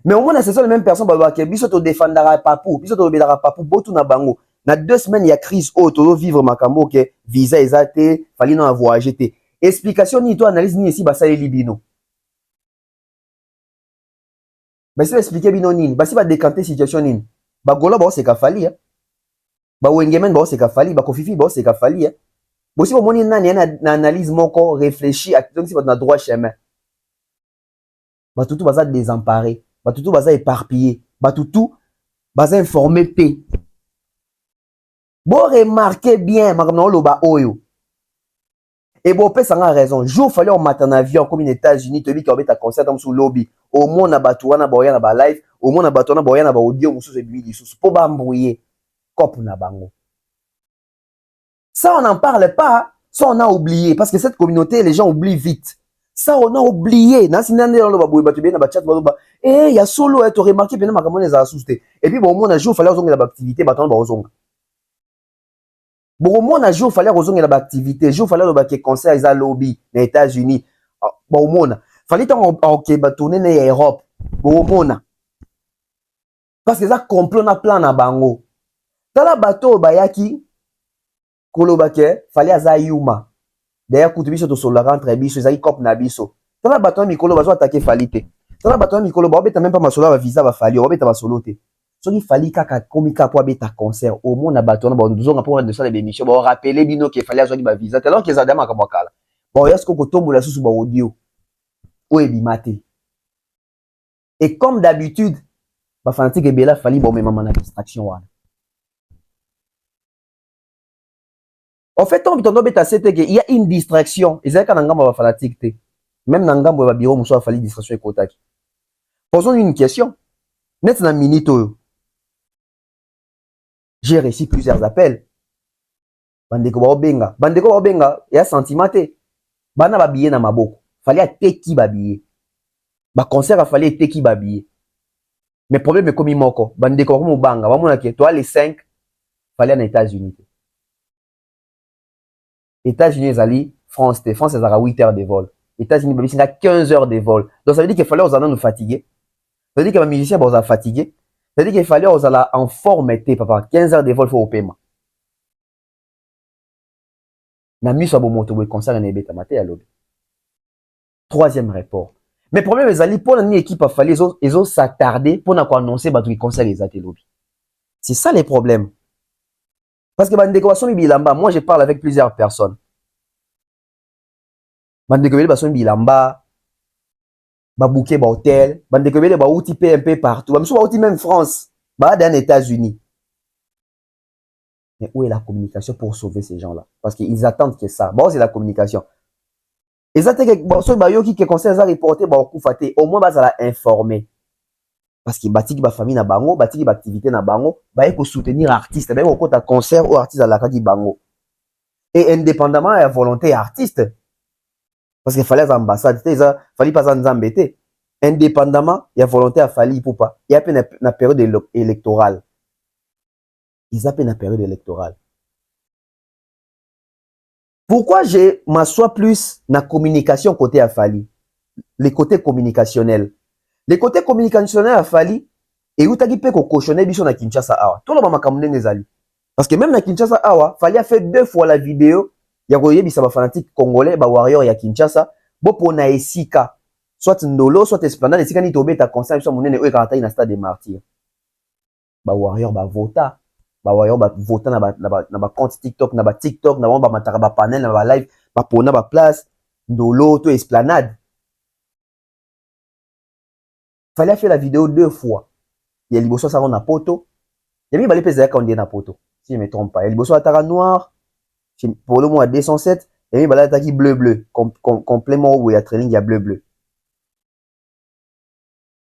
Mais au moins ce sont les mêmes personnes ba ke biso to défendara papou, biso to bedara papou botu na bango. Na 2 semaines il y a crise to vivre makambo ke visa ezate, fali na voyager te. Explication ni to analyse ni ici ba sale libino. Ba si expliquer bino nini, ba si ba décanter situation nini. Ba golo ba se ka fali hein. Ba wengemen ba se ka fali, ba kofifi ba se ka fali hein. Bo si bo moni nani na analyse moko réfléchir à donc si ba na droit chemin. Ba tutu baza désemparé, ba tutu baza éparpillé, ba tutu baza informé pe. Bo remarquez bien makamna loba oyo. Et bon, peut ça a raison. Jour fallait en matin en avion comme aux États-Unis, tu dis qu'il y a un concert dans sous lobby. Au moins na batouana boya na ba live, au moins na batouana boya na ba audio musu se bili sous pour ba embrouiller cop na bango. Ça on n'en parle pas, ça on a oublié parce que cette communauté les gens oublient vite. Ça on a oublié. Na sinande dans le baboué batu bien na ba chat ba eh ya solo tu remarqué bien makambo les a assusté. Et puis bon, on a jour fallait ozonga la activité batona ba ozonga. Bon, moi, un jour, il fallait rejoindre l'activité. Jour, il fallait le concert, ils ont lobby, les États-Unis. Bon, il fallait tourner en Europe. Bon, parce que ça complot na plan na bango. Dans la bateau, bayaki, kolobake, fallait aza yuma. D'ailleurs, kutubi sur sur la rentre biso, ils ont cop na biso. Dans la bateau, mikolo, bazo attaquer falite. Dans la bateau, mikolo, ba obeta même pas masola, ba visa, ba fali, obeta ba solote. Soki fali kaka komika po abeta concert au monde na bato na ba ndozonga po de ça les émissions ba rappeler bino ke fali azoki ba visa alors que zadama ka mwakala bon yasko ko tombola susu ba audio o ebimate et comme d'habitude ba fanatique ebela fali ba même na distraction wana en fait on bitondo beta c'était que il y a une distraction ezaka na ngamba ba fanatique te même na ngambo ba bureau muso fali distraction ekotaki posons une question net na minute oyo. J'ai reçu plusieurs appels. Bandeko ba obenga. Bandeko ba obenga, ya sentimenté. Bana ba billet na maboko. Fallait ateki ba billet. Ba concert a fallait ateki ba billet. Mais problème est comme moko. Bandeko ba mobanga. Ba mona ke toi les 5 fallait en États-Unis. États-Unis ezali France te. France ezara 8 heures de vol. États-Unis ba bisinga 15 heures de vol. Donc ça veut dire qu'il fallait aux nous fatiguer. Ça veut dire que les musiciens ba aux fatiguer. C'est-à-dire qu'il fallait aux alla en forme papa 15 heures de vol faut au paiement. Na miso abo moto boy concert na ebeta maté ya lobi. Troisième rapport. Mais problème les ali pour la équipe a fallu ils ont s'attarder pour na ko annoncer ba tout concert les até lobi. C'est ça les problèmes. Parce que bande décoration bilamba, moi je parle avec plusieurs personnes. Bande décoration bilamba ba bouquet ba hôtel, bande de ba outil PMP partout, ba outil même France, ba dans les États-Unis. Mais où est la communication pour sauver ces gens-là? Parce qu'ils attendent que ça. Bon, c'est la communication. Et ça que bon, ceux ba yo qui conseillent à reporter ba okufaté, au moins ba ça la informer. Parce que bati ki ba famille na bango, bati ki ba activité na bango, ba eko soutenir artiste, ba eko ta concert ou artiste à la kaki bango. Et indépendamment de la volonté artiste. Parce qu'il fallait ambassade, il fallait pas embêter. Indépendamment, il y a volonté à Fali pour pas. Il y a peine la période électorale. Ils appellent la période électorale. Pourquoi je m'assois plus dans la communication côté à Fali? Les côtés communicationnels. Les côtés communicationnels à Fali, et où t'as dit qu'on cochonnait biso na Kinshasa awa. Tout le monde m'a kamné nezali. Parce que même na Kinshasa awa, Fali a fait 2 fois la vidéo. Ya koyebi sa ba fanatique congolais ba warrior ya Kinshasa bo pona esika soit ndolo soit esplanade esika ni tobeta concert so monene o karata ina stade des martyrs ba warrior ba vota na ba compte TikTok na ba TikTok na ba mataka ba panel na ba live ba pona ba place ndolo to esplanade fallait faire la vidéo 2 fois ya liboso sa na poto ya mi balé pesa ka on na poto si je me trompe pas ya liboso atara noir pour le mois 207 Et voilà, taki bleu, complément où il y a training, il y a bleu.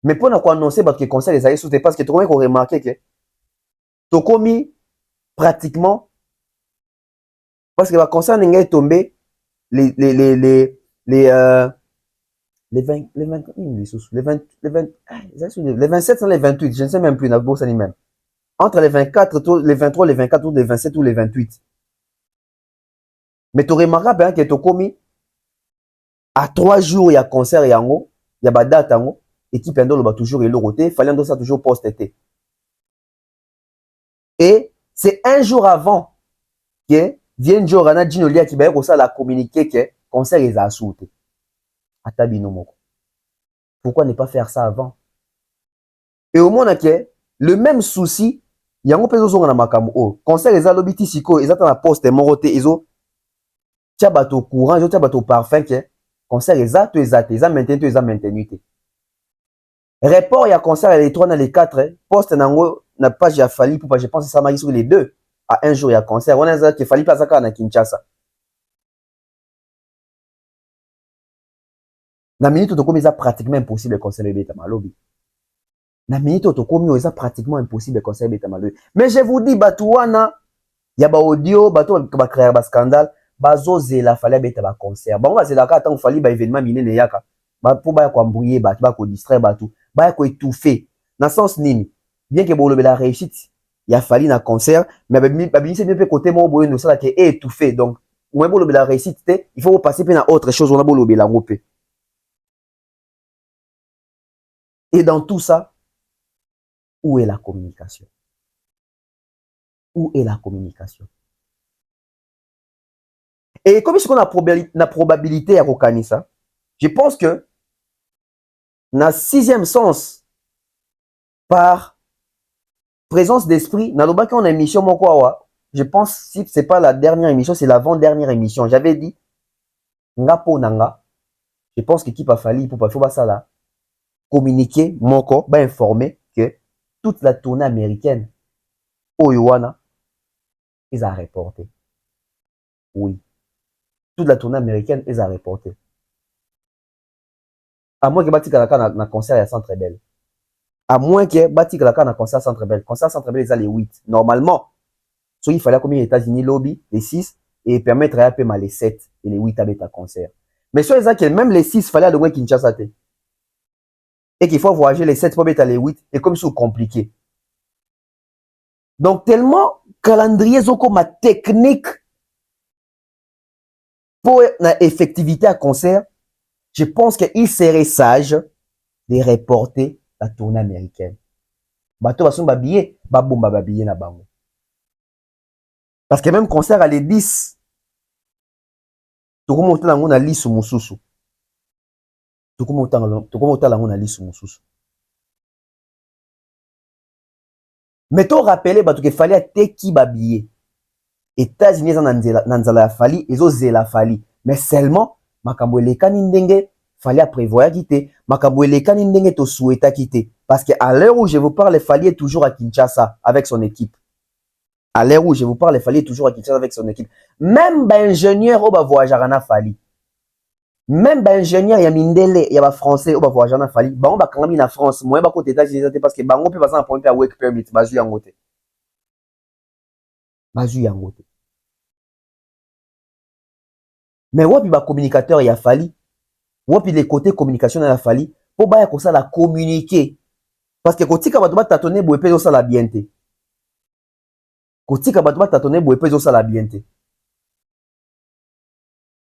Mais pour nous annoncer, parce que le conseil les a sauté, parce que tout le monde a remarqué que, tout commis, pratiquement, parce que le conseil n'est tombé, les 20, les 20, les 27 les 28, je ne sais même plus, même. Entre les 24, les 23, les 24, ou les 27 ou les 28. Mais tu remarqueras bien que tu as commis à 3 jours, il y a concert, il y a date, équipe va toujours le roté, fallait ça toujours post-été. Et c'est un jour avant que vient Jorana Ginolia qui va ça la communiquer que concert les a sauté. Pourquoi ne pas faire ça avant? Et au moins que le même souci, il y a un peu de makambo. Concert les a lobiti siko, ils attendent la poste moroté, ils ont tia bateau courant, ils ont tia bateau parfum que concert les a maintenu. Report, il y a concert les 3 dans les 4, poste nango n'a pas j'ai fallu pour pas je pense que ça m'a sur les 2 à un jour il y a concert. On a ça qu'il fallait pas ça à Kinshasa. Na minute to comme ça pratiquement impossible concert les bêta malobi. Na minute to comme ça pratiquement impossible concert bêta malobi. Mais je vous dis batouana il y a ba audio bato ba créer ba scandale bazo zela fallait bêta ba concert. Bon va c'est là quand fallait ba événement minene yaka. Ba pour ba ko embrouiller ba ko distraire batou. Ba ko étouffer. Dans sens nini bien que bolobe la réussite il a fallu na concert mais c'est bien côté mon boyo nous ça qui est étouffé donc moi bolobe la réussite il faut passer par autre chose on a bolobe la rope. Et dans tout ça où est la communication? Où est la communication? Et comme est-ce qu'on a la probabilité à reconnaître ça? Je pense que dans le 6e sens par présence d'esprit, dans le bac on a émission mon quoi, je pense si c'est pas la dernière émission, c'est l'avant-dernière émission. J'avais dit ngapo nanga. Je pense qu'il a fallu pour pas faire ça là communiquer mon corps, informer que toute la tournée américaine au Yowana ils a reporté. Oui. Toute la tournée américaine ils a reporté. À moins que Batika Laka na concert à Centre Bell. À moins que Batika Laka na concert à Centre Bell. Concert à Centre Bell, ils ont les 8. Normalement, soit il fallait combien les États-Unis lobby, les 6, et permettre à peu les 7 et les 8 avec un concert. Mais soit ils ont que même les 6, il fallait aller à Kinshasa. Et qu'il faut voyager les 7 pour mettre les 8, et comme c'est compliqué. Donc, tellement calendrier, comme ma technique pour la effectivité à concert, je pense qu'il serait sage de reporter la tournée américaine. Bato bason ba billet, ba bomba ba billet na bango. Parce que même concert à les 10, tout monter dans na lisu mususu. Tout monter dans na lisu mususu. Mais to rappeler bato que fallait te ki ba billet. États-Unis nanzala fali, ezo zela fali. Mais seulement makambo elekani ndenge fallait prévoir quitter makambo elekani ndenge to souhaita quitter parce que à l'heure où je vous parle fallait toujours à Kinshasa avec son équipe. À l'heure où je vous parle fallait toujours à Kinshasa avec son équipe. Même ingénieur au ba voyager na fali. Même ingénieur ya mindele ya ba français au ba voyager na fali. Ba on ba kangami na France, moi ba côté États-Unis parce que bango peut passer en point à work permit bazu yangote. Bazu yangote. Mais wapi ba communicateur ya fali. Wapi les côtés communication na fali pour ba ko ça la communiquer parce que kotika bato ba tatonner boye pezo ça la bienté. Kotika bato ba tatonner boye pezo ça la bienté.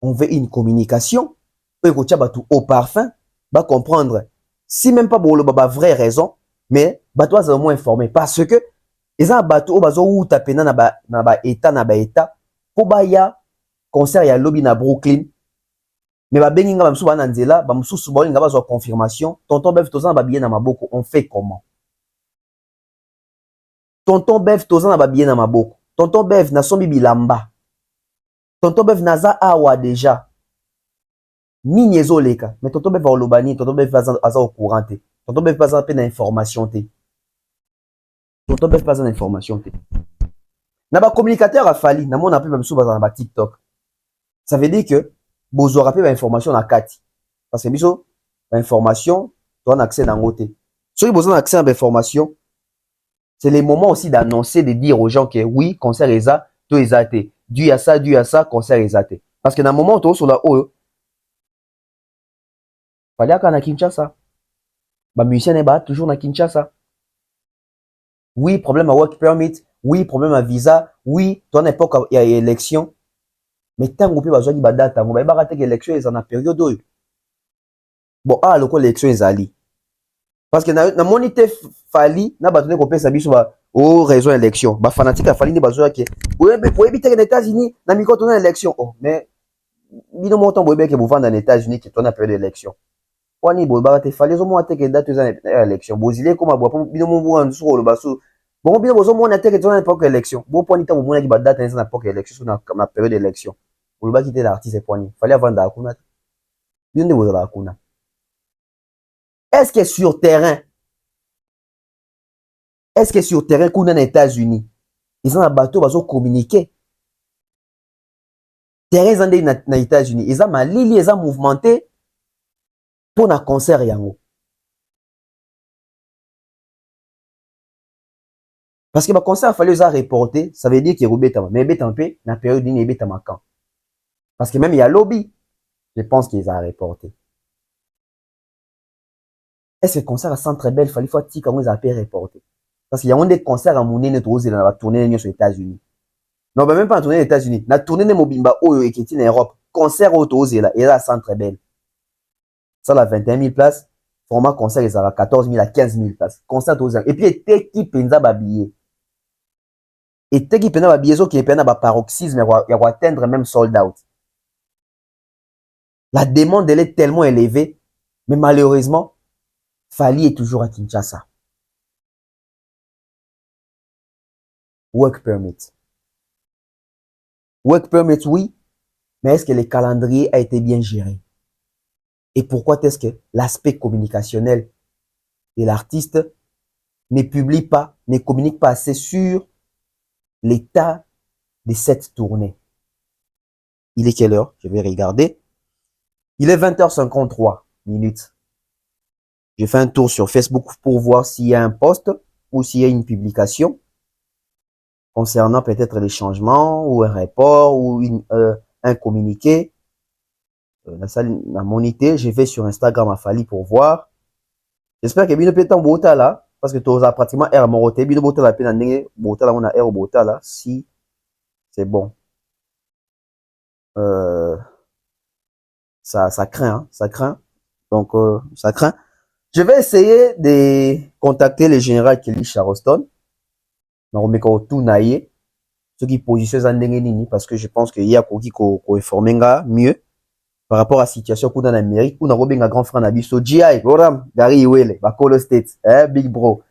On veut une communication pour que bato au parfum va comprendre si même pas bolo ba vraie raison mais bato va au moins informer parce que les a bato bazo ou tapena na ba état pour ba ya concert ya lobby na Brooklyn. Mais ba bengi nga ba msuba na nzela ba msusu ba nga bazwa confirmation tonton Bev tozana ba billet na maboko on fait comment? Tonton Bev tozana ba billet na maboko tonton Bev na sombi bilamba tonton Bev naza awa déjà nini ezoleka mais tonton Bev va olobani tonton Bev aza au courant te tonton Bev aza pe na information te tonton Bev aza na information te na ba communicateur a fali na mona pe ba msuba na ba TikTok Ça veut dire que vous aurez pas l'information à Kati. Parce que biso, l'information, tu as accès dans côté. Ceux qui ont accès à l'information, c'est le moment aussi d'annoncer, de dire aux gens que oui, concert est ça, tout est zaté. Dû à ça, concert est zaté. Parce que dans le moment où tu es sur la haut, fallait qu'on a Kinshasa. Bah, musicien n'est pas toujours dans Kinshasa. Oui, problème à work permit. Oui, problème à visa. Oui, toi, n'importe il y a élection. Mais tant qu'on peut besoin de date, on va pas rater que l'élection est en période où. Bon, le quoi l'élection est ali. Parce que na monité fali, na batone ko pesa biso ba o raison élection. Ba fanatique a fali ni besoin que oui, mais pour éviter que les États-Unis na mi koto na élection. Oh, mais bino montant boyebe que vous vendez dans les États-Unis que toi na période d'élection. Wani bo ba te fali zo mo te que date za élection. Bozile ko ma bo bino mo bo en sur le baso. Bon bino bozo mo na te que toi na époque élection. Bo poni ta mo na ki ba date na époque élection sur na période d'élection. Pour le ba quitter l'artiste poni. Fallait vendre akuna. Bino ne bozo akuna. Est-ce que sur terrain, qu'on est aux États-Unis, ils ont un bateau, ils ont communiqué. Terrain, ils ont aux États-Unis, ils ont malili, ils ont mouvementé pour un concert yango. Parce que le concert, il fallait les reporter, ça veut dire qu'il y a Robetama. Mais Betama, dans la période d'une Betama quand. Parce que même il y a lobby, je pense qu'ils ont reporté. Est-ce que le concert à Centre Bell, il fallait dire comment ils ont pu reporter? Parce qu'il y a des concerts à Mouné, dans la tournée aux États-Unis. Non, même pas en tournée aux États-Unis. La tournée de Mobimba, qui est en Europe. Concert au Tozé, là, et là, Centre Bell. Ça, la 21 000 places. Format concert, ils ont 14 000 à 15 000 places. Concert au Tozé. Et puis, il y a qui pensa babiller. Et qui pensa babiller, qui est pensa paroxysme, il va atteindre même sold out. La demande, elle est tellement élevée. Mais malheureusement, Fali est toujours à Kinshasa. Work permit. Work permit, oui, mais est-ce que le calendrier a été bien géré? Et pourquoi est-ce que l'aspect communicationnel de l'artiste ne publie pas, ne communique pas assez sur l'état de cette tournée? Il est quelle heure? Je vais regarder. Il est 20h53 minutes. Je fais un tour sur Facebook pour voir s'il y a un post ou s'il y a une publication concernant peut-être les changements ou un report ou un communiqué. La monité, je vais sur Instagram à Fali pour voir. J'espère que bino peut-être bota là parce que tu as pratiquement air moroté bino bota la peine ndenge bota là on a air bota là si c'est bon. Ça craint hein, ça craint. Donc ça craint. Je vais essayer de contacter le général Kelly Charleston. On tout naïe. Ceux qui positionnent nini parce que je pense qu'il y a ko informer mieux par rapport à la situation qu'on a en Amérique où on a un grand frère Nabiso GI Boram Gary Iwele Bakolo State big bro.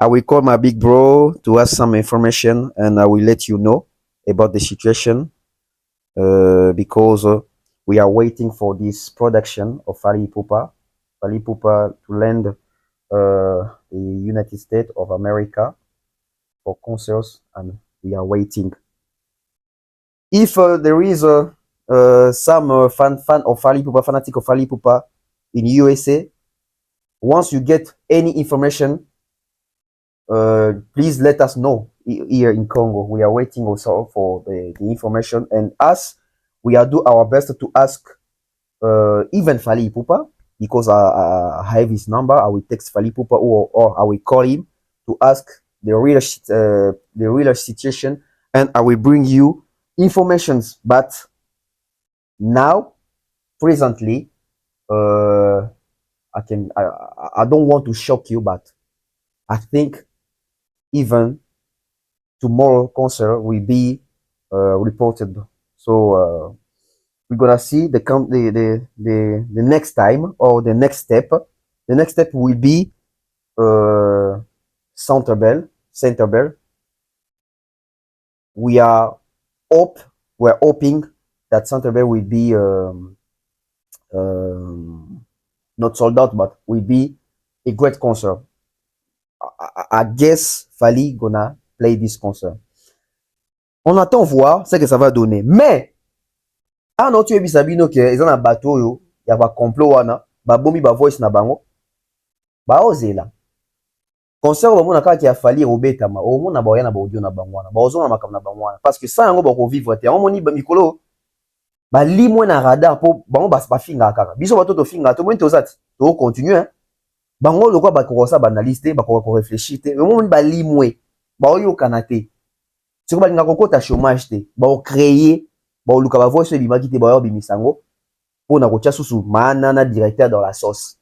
I will call my big bro to ask some information and I will let you know about the situation because we are waiting for this production of Fally Ipupa to land the United States of America for concerts and we are waiting. If there is some fan of Fally Ipupa, fanatic of Fally Ipupa in USA, once you get any information, please let us know here in Congo. We are waiting also for the information and us, we are do our best to ask even Fally Ipupa because I have his number. I will text Fally Ipupa or I will call him to ask the real situation and I will bring you informations. But now, presently, I don't want to shock you, but I think even tomorrow concert will be reported. So we're gonna see the next time or the next step. The next step will be Center Bell. We're hoping that Center Bell will be not sold out, but will be a great concert. I guess Fally gonna play this concert. On attend voir ce que ça va donner. Mais Ah non, tu es bisabino que ils ont un bateau yo, y a ba complot wana, ba bombi ba voice na bango, ba ozela. Concert au monde qui a fallu obetama, au monde na ba na ba audio na bango wana, ba ozo na makam na bango wana parce que ça yango ba ko vivre te. On moni ba mikolo ba li mo na radar po bango ba finga kaka. Biso ba to finga to mo ntozati. To continue hein. Bango lokwa ba ko sa ba analyse ba ko réfléchir te. Mo moni ba li mwe. Ba oyo kanate. C'est ba linga kokota chômage te. Ba o créer ba luka ba voice bi makite ba yo bi misango pour na kotia susu manana directeur dans la sauce.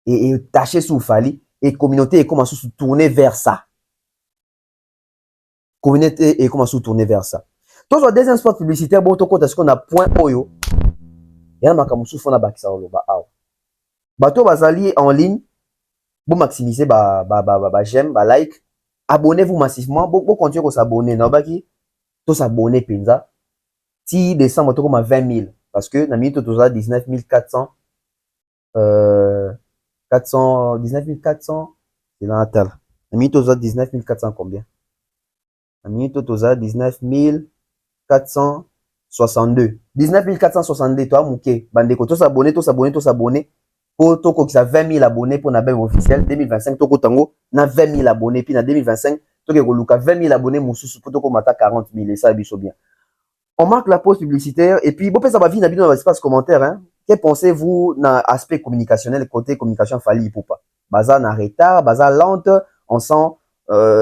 Et tâcher sous fali et communauté et commence à se tourner vers ça. Communauté et commence à se tourner vers ça. Tous les deuxième spot publicitaire bon to compte ce qu'on a point oyo. Et na makamusu fona bakisa loba aw. Bato bazali en ligne bon maximiser ba j'aime ba like. Abonnez-vous massivement bon continuer à s'abonner na baki to s'abonner penza. Si décembre to comme 20 000 parce que na minute to 19 400 19 400 c'est dans la table. La minute aux 19 400 combien? La minute aux 19 462. 19 462, toi, mouké. Bandeko, tous s'abonner. Pour toko qui a 20 000 abonnés pour la officielle. 2025, toko tango, na 20 000 abonnés. Puis na 2025, toko luka 20 000 abonnés, moussous, pour toko mata 40 000. Et ça, biso bien. On marque la pause publicitaire. Et puis, bon, ça va venir dans l'espace commentaire, hein. Que pensez-vous dans l'aspect communicationnel, côté communication fali ou pas? Baza na retard, baza lente, on sent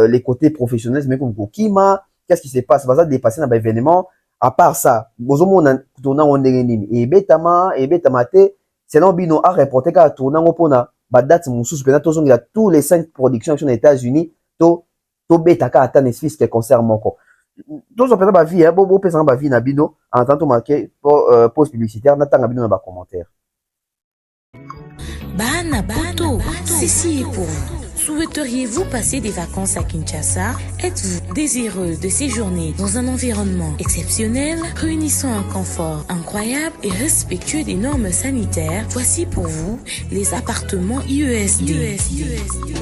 les côtés professionnels, mais comme Kima, qu'est-ce qui se passe? Baza dépassé dans l'événement. À part ça, bozomo na tourna on nini et betama te, selon bino a reporté ka tourna ngopona ba date mususu pena to zongi tous les 5 productions aux États-Unis to betaka ata Netflix que concert moko. Tous on peut pas vie hein, bo pesa ba vie na bino en tant que marqué pause publicitaire n'attend bino na ba commentaire. Bana Poto, ceci est pour vous. Souhaiteriez-vous passer des vacances à Kinshasa? Êtes-vous désireux de séjourner dans un environnement exceptionnel, réunissant un confort incroyable et respectueux des normes sanitaires? Voici pour vous les appartements IESD.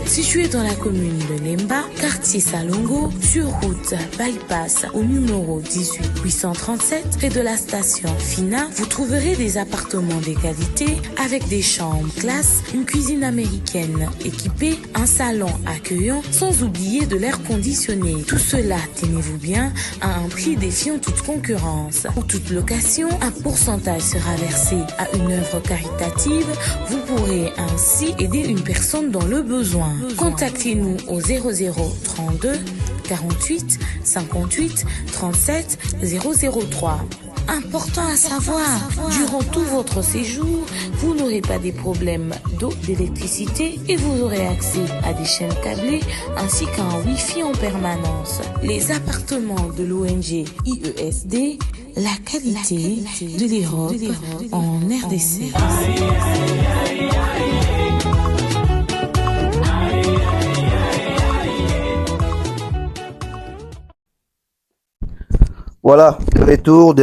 Situés dans la commune de Lemba, quartier Salongo, sur route Bypass au numéro 18837, près de la station Fina, vous trouverez des appartements de qualité avec des chambres classe, une cuisine américaine équipée, un salon accueillant, sans oublier de l'air conditionné. Tout cela, tenez-vous bien, à un prix défiant toute concurrence. Pour toute location, un pourcentage sera versé à une œuvre caritative. Vous pourrez ainsi aider une personne dans le besoin. Contactez-nous au 0032 48 58 37 003. Important à savoir, durant tout votre séjour, vous n'aurez pas des problèmes d'eau, d'électricité et vous aurez accès à des chaînes câblées ainsi qu'à un Wi-Fi en permanence. Les appartements de l'ONG IESD, la qualité de l'Europe en RDC. Voilà, de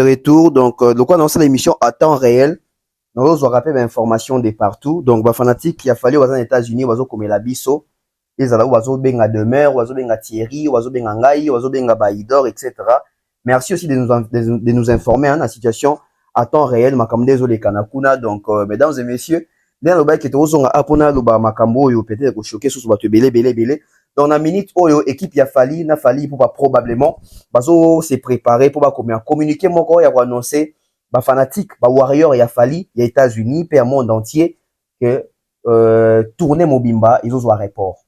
retour. Donc, on lance l'émission à temps réel. Nous avons rappelé l'information de partout. Donc, bah, fanatique, il a fallu aux États-Unis, aux comme la biso, ils allaient aux benga demeure, aux benga Thierry, aux benga Ngai, aux benga Baïdor, etc. Merci aussi de nous informer, hein, la situation à temps réel, makam désolé kanakuna. Donc, mesdames et messieurs, dans le bail qui est aux apona, le ba makambo, yo peut-être choqué sous ba te belé. Dans la minute oyo équipe ya fali na fali pour pas probablement bazo se préparer pour pas communiquer mon corps ya annoncer ba fanatique ba warrior ya fali ya États-Unis pe monde entier que tourner Mobimba ils ont report.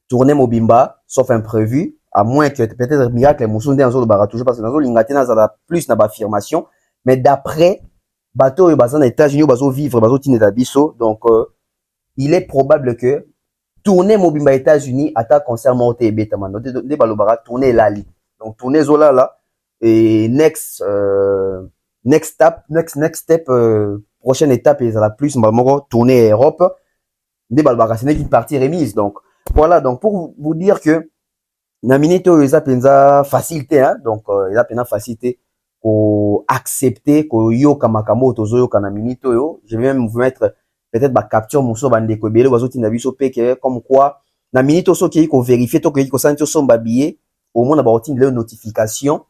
Tourner Mobimba sauf imprévu à moins que peut-être miracle musunde en zo bara toujours parce que nazo lingate na za plus na ba affirmation mais d'après bateau yo bazana États-Unis bazo vivre bazo tineta biso donc il est probable que tourner Mobimba États-Unis attaque concert monté et bêta man de balobara tourner lali donc tourner zola là et next step prochaine étape ils la plus normalement tourner Europe de balobara c'est une partie remise donc voilà donc pour vous dire que na minute ils a penza facilité hein donc ils a penza facilité pour accepter que yo kamakamo tozo kana minute yo je vais même vous mettre peut-être ba capture muso bande ko bele wazo tina biso peke comme quoi na minute oso ki ko vérifier to ko santi so mbabie au moins na ba routine de notification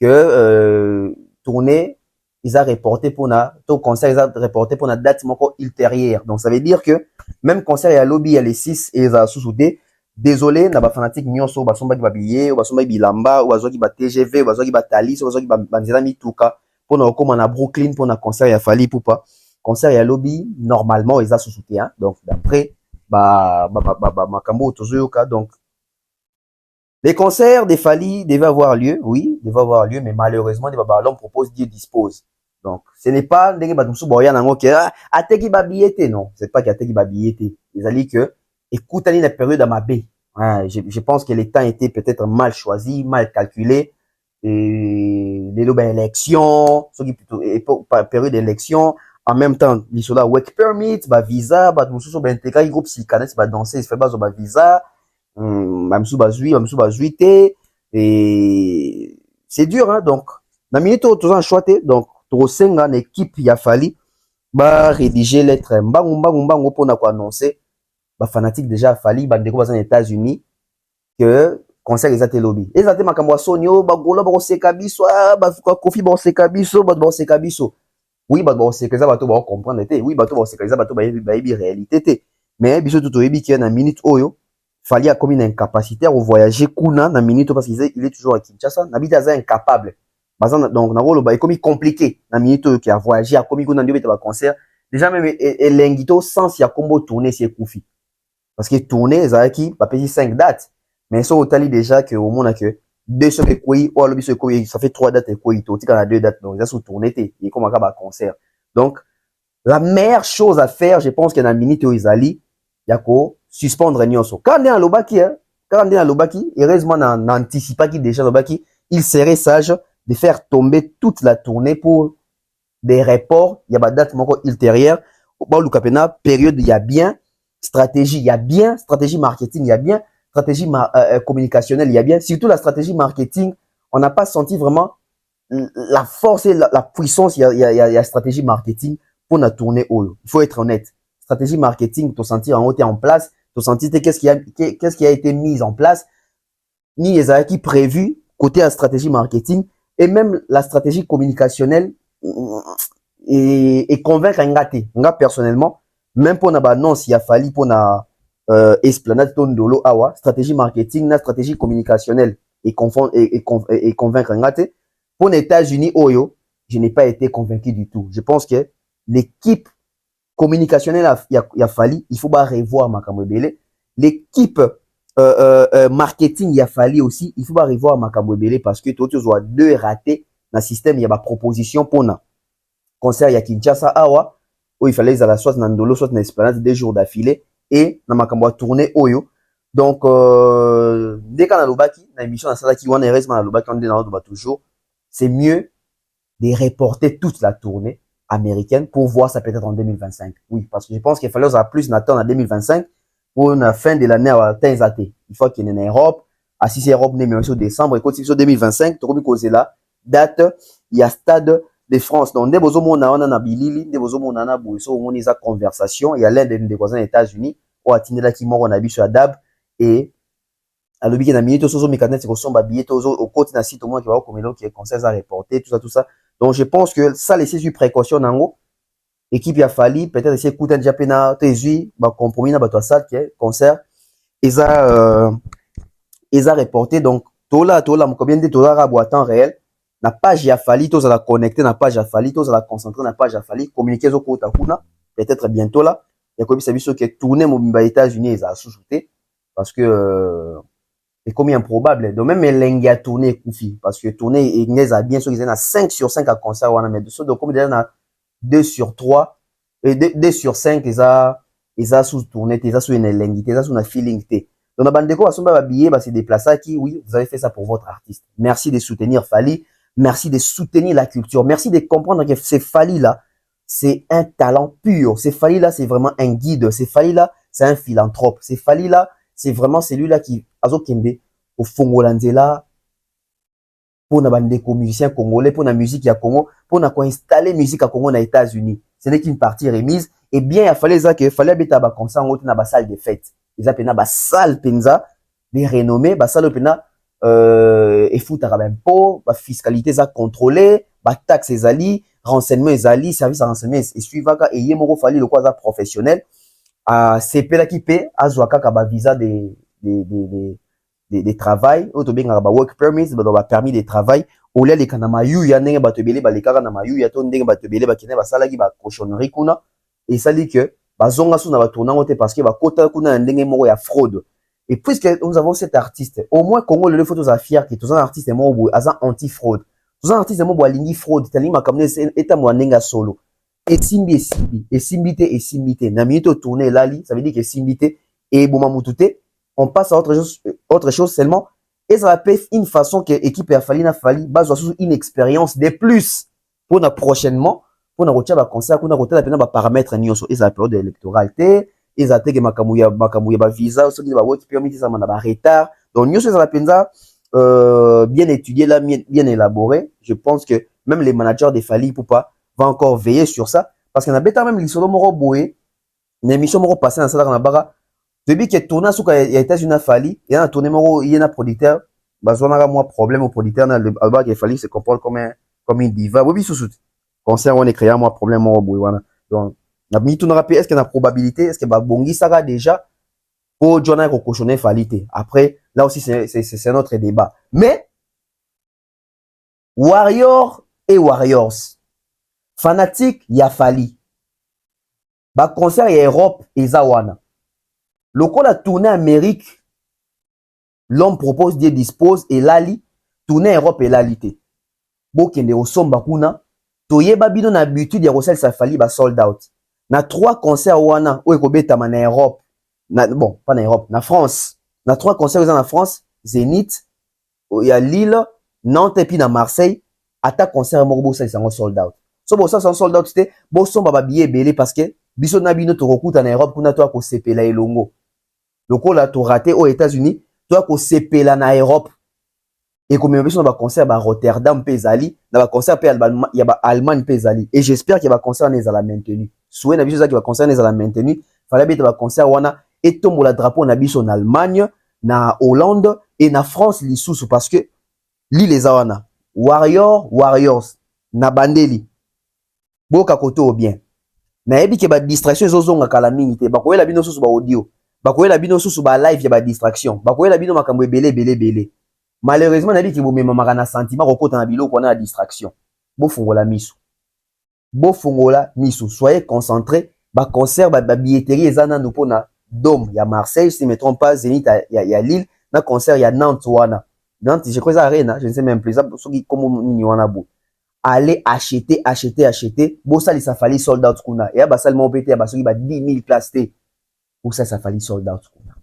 que tourner ils ont reporté pour na tout concert ils ont reporté pour na date moko ultérieure. Donc ça veut dire que même concert ya lobby il y a les 6 et ils ont sous-souté. Désolé na ba fanatique nyonso ba somba ki ba billet ou ba somba bilamba ou ba zo ki ba TGV ou ba zo ki ba Thalys ou ba zo ki ba banzela mituka pour na comme na Brooklyn pour na concert ya Fally Ipupa. Concert ya lobby normalement ils ont sous-souté hein. Donc d'après makambo tozoyoka. Donc les concerts des Fally devaient avoir lieu, oui, devaient avoir lieu, mais malheureusement des babalons proposent, Dieu dispose. Donc ce n'est pas ndenge batumsu boya nango ke ateki ba billet non, c'est pas qu'ateki ba billet. Ils allaient que écoute la période à ma baie. Je pense que les temps étaient peut-être mal choisis, mal calculés. Et les élections, ceux qui plutôt période d'élection, en même temps, ils sont là work permit, ba visa, ba tout ça, ba intégrer groupe si canette, ba danser, fait ba visa, même sous ba juité, et c'est dur hein. Donc na minute tout en choité, donc trop cinq en équipe il a fallu ba rédiger lettre mbangu pour na quoi annoncer ba fanatique déjà Fally bandeko aux États-Unis que concert les até lobby et até makambo sonio ba golo ba seka biso ba kofi ba seka biso ba seka biso oui ba seka za bato ba comprendre té oui bato ba seka za bato ba réalité té mais biso tout oyebi ki na minute oyo Fally a commis une incapacité à voyager kuna na minute parce qu'il est toujours à Kinshasa na bita za incapable donc na rolo ba commis compliqué na minute qui a voyagé a commis kuna ndio beta ba concert déjà même elengito sans ya combo tourner c'est Kofi. Parce que tourner, Zaki, va payer 5 dates. Mais ça, au tali déjà que au monde a que 2 sur les couilles, ou alors ça fait 3 dates et couilles, tout, quand on a 2 dates, donc, ça, sous tourner, et comme un concert. Donc, la meilleure chose à faire, je pense qu'il y a une minute où ils allaient, il y a quoi, suspendre Nyonso. Quand on est à l'Obaki, heureusement, on anticipe pas qu'il déjà l'Obaki, il serait sage de faire tomber toute la tournée pour des reports, il y a pas de date, ultérieure, au Lukapena, période, il y a bien, stratégie, il y a bien, stratégie marketing, il y a bien, stratégie communicationnelle, il y a bien, surtout la stratégie marketing, on n'a pas senti vraiment la force et la puissance, il y a stratégie marketing pour la tournée haut. Il faut être honnête. Stratégie marketing, tu sentir en haut, en place, tu sentir qu'est-ce qui a été mis en place, ni les acquis prévus côté la stratégie marketing et même la stratégie communicationnelle et convaincre un gâté. Moi, personnellement, même pour na annonce, il a fallu pour na esplanade tondolo awa, stratégie marketing, na stratégie communicationnelle et convaincre un gâté. Pour les États-Unis, Oyo, je n'ai pas été convaincu du tout. Je pense que l'équipe communicationnelle il a fallu, il faut pas revoir Makambo Ebele. L'équipe marketing il a fallu aussi, il faut pas revoir Makambo Ebele parce que tout soit deux ratés dans le système, il y a ma proposition pour na concert il y a Kinshasa awa où il fallait aller soit dans Ndolo soit dans Esplanade 2 jours d'affilée et na Makambo a tourné Oyo. Donc dès qu'on a l'obaki, na émission na sala qui wana heureusement na l'obaki on dit na toujours, c'est mieux de reporter toute la tournée américaine pour voir ça peut-être en 2025. Oui, parce que je pense qu'il fallait plus attendre en 2025 pour la fin de l'année à Tenzate. Il faut qu'il y ait en Europe, à si c'est Europe, mais sur décembre, et quand c'est sur 2025, tu as là, date, il y a Stade de France. Donc, dès que vous avez Bilili, dès que vous avez une conversation, il y a l'un des voisins des États-Unis, ou à Tinela qui m'a vu sur la DAB, et à l'objet de la minute, sur mes canaux, c'est qu'on s'en billet, au côté d'un site au moins qui va comme l'autre qui est conseil à reporter, tout ça. Donc, je pense que ça, laisser sur précaution, nango, équipe a fallu, peut-être essayer d'écouter un japena, t'es compromis, na bato ça, qui est concert, ils a reporté, donc, tola, combien de dollars à boire temps réel, na page a fallu, tous à la connecter, na page a fallu, tous à la concentrer, na page a fallu, communiquer au côté à kuna, peut-être bientôt là, il y a comme ça, qui est tourné, mon États-Unis, ils a sous-shooté, parce que, c'est comme improbable. Donc, même l'engue a tourné, Koufi. Parce que tourner, il a bien sûr, ils ont 5 sur 5 à concert, donc, comme il y a 2 sur 3, et 2 sur 5, ils ont sous-tourné, ils ont sous une lengue, ils ont sous une feeling, donc, la bande de quoi, c'est déplacé à qui, oui, vous avez fait ça pour votre artiste. Merci de soutenir Fally. Merci de soutenir la culture. Merci de comprendre que c'est Fally là, c'est un talent pur. C'est Fally là, c'est vraiment un guide. C'est Fally là, c'est un philanthrope. C'est Fally là, c'est vraiment celui-là qui, Azo Kembe, au Fongolanzela, pour na bandeko musicien congolais, pour la musique à Congo, pour na installer musique à Congo aux États-Unis. Ce n'est qu'une partie remise. Et bien, il fallait ça que, fallait habiter à comme ça, en haut, dans la salle de fête. Ils appellent na salle penza, des renommés, salle pena, et fout à même pas, fiscalité ça contrôlé, taxe ezali, renseignement ezali, service à renseignement et suivaka et yemoko fali le quoi professionnel a sepela ki pe azwaka ka ba visa de travail auto benga ba work permit ba permis de travail au lieu de kana mayu ya ndenge bato belé ba lekaka na mayu ya to ndenge bato belé ba kine ba salaki ba cochonnerie kuna et ça dit que bazonga sous na ba tourna ngote parce que ba kota kuna ndenge moko ya fraude. Et puisque nous avons cet artiste, au moins Congo le faut tous fier que tous un artiste mo aza anti-fraude. Tous un artiste mo bolingi fraude, tali makamne eta mo nenga solo. Et simbité. Na minute tourner lali, ça veut dire que simbité et boma mutute, on passe à autre chose seulement. Et ça va être une façon que l'équipe a fallu base sur une expérience de plus pour la prochainement, pour la recherche de concert, pour la recherche de paramètres nyonso. Et ça période électorale ils attaquent makamouya ba visa ceux qui va work permit ça m'a ba retard donc nous ça penza bien étudié là bien élaboré. Je pense que même les managers des Fally Ipupa va encore veiller sur ça parce qu'on a bêta même l'isolo moro boé une émission moro passé dans ça dans la bara depuis que tourna sous les États-Unis Fally il y a un tourné moro il y a un producteur bazona moi problème au producteur dans le album que Fally se comporte comme une diva oui sous concert on est créé moi problème moro boé voilà donc na mis tout rappel est-ce qu'il y a une probabilité est-ce que ba bongi saka déjà pour Jonah ko cochonner Fally après là aussi c'est un autre débat mais Warrior et Warriors fanatique ya Fally ba concert ya Europe et Zawana lokola a tourné Amérique l'homme propose Dieu dispose et Lali tourné Europe et Lalité bokende osomba kuna toyeba bino na habitude ya Rosel sa Fally ba sold out na 3 concerts wana o ekobetama na Europe bon pas na Europe na France na 3 concerts en France Zénith il y a Lille Nantes et puis na Marseille ata concert moko bosa isango sold out so bosa sans sold out c'était bosomba ba billet belé parce que biso na bino to rokuta na Europe kuna to ko sepela elongo lokola to raté aux États-Unis to ko sepela na Europe et comme biso na ba concert ba Rotterdam pezali na ba concert pe il y a ba Allemagne pezali et j'espère qu'il y a ba concert na la maintenu souhait na biso za qui va concert na la maintenu fallait bien ba concert wana et tombola drapeau na biso en Allemagne na Hollande et na France lisusu parce que li les awana Warriors na bandeli boka koto bien na yebi ke ba distraction ezozonga kala mingi te bakoyela bino susu ba audio bakoyela bino susu ba live ya ba distraction bakoyela bino makambo ebele malheureusement na yebi ke bomema makana sentiment kokota na biloko na distraction bofungola misu soyez concentrés ba concert ba billetterie ezana no pona Dôme ya Marseille si je ne me trompe pas Zénith ya Lille na concert ya Nantes wana Nantes je crois ça arena je ne sais même plus ça soki comme nini wana bo allez acheter bossa li sa Fally sold out kuna et ba seulement pété ba soki ba 10 000 places té pour ça Fally sold out kuna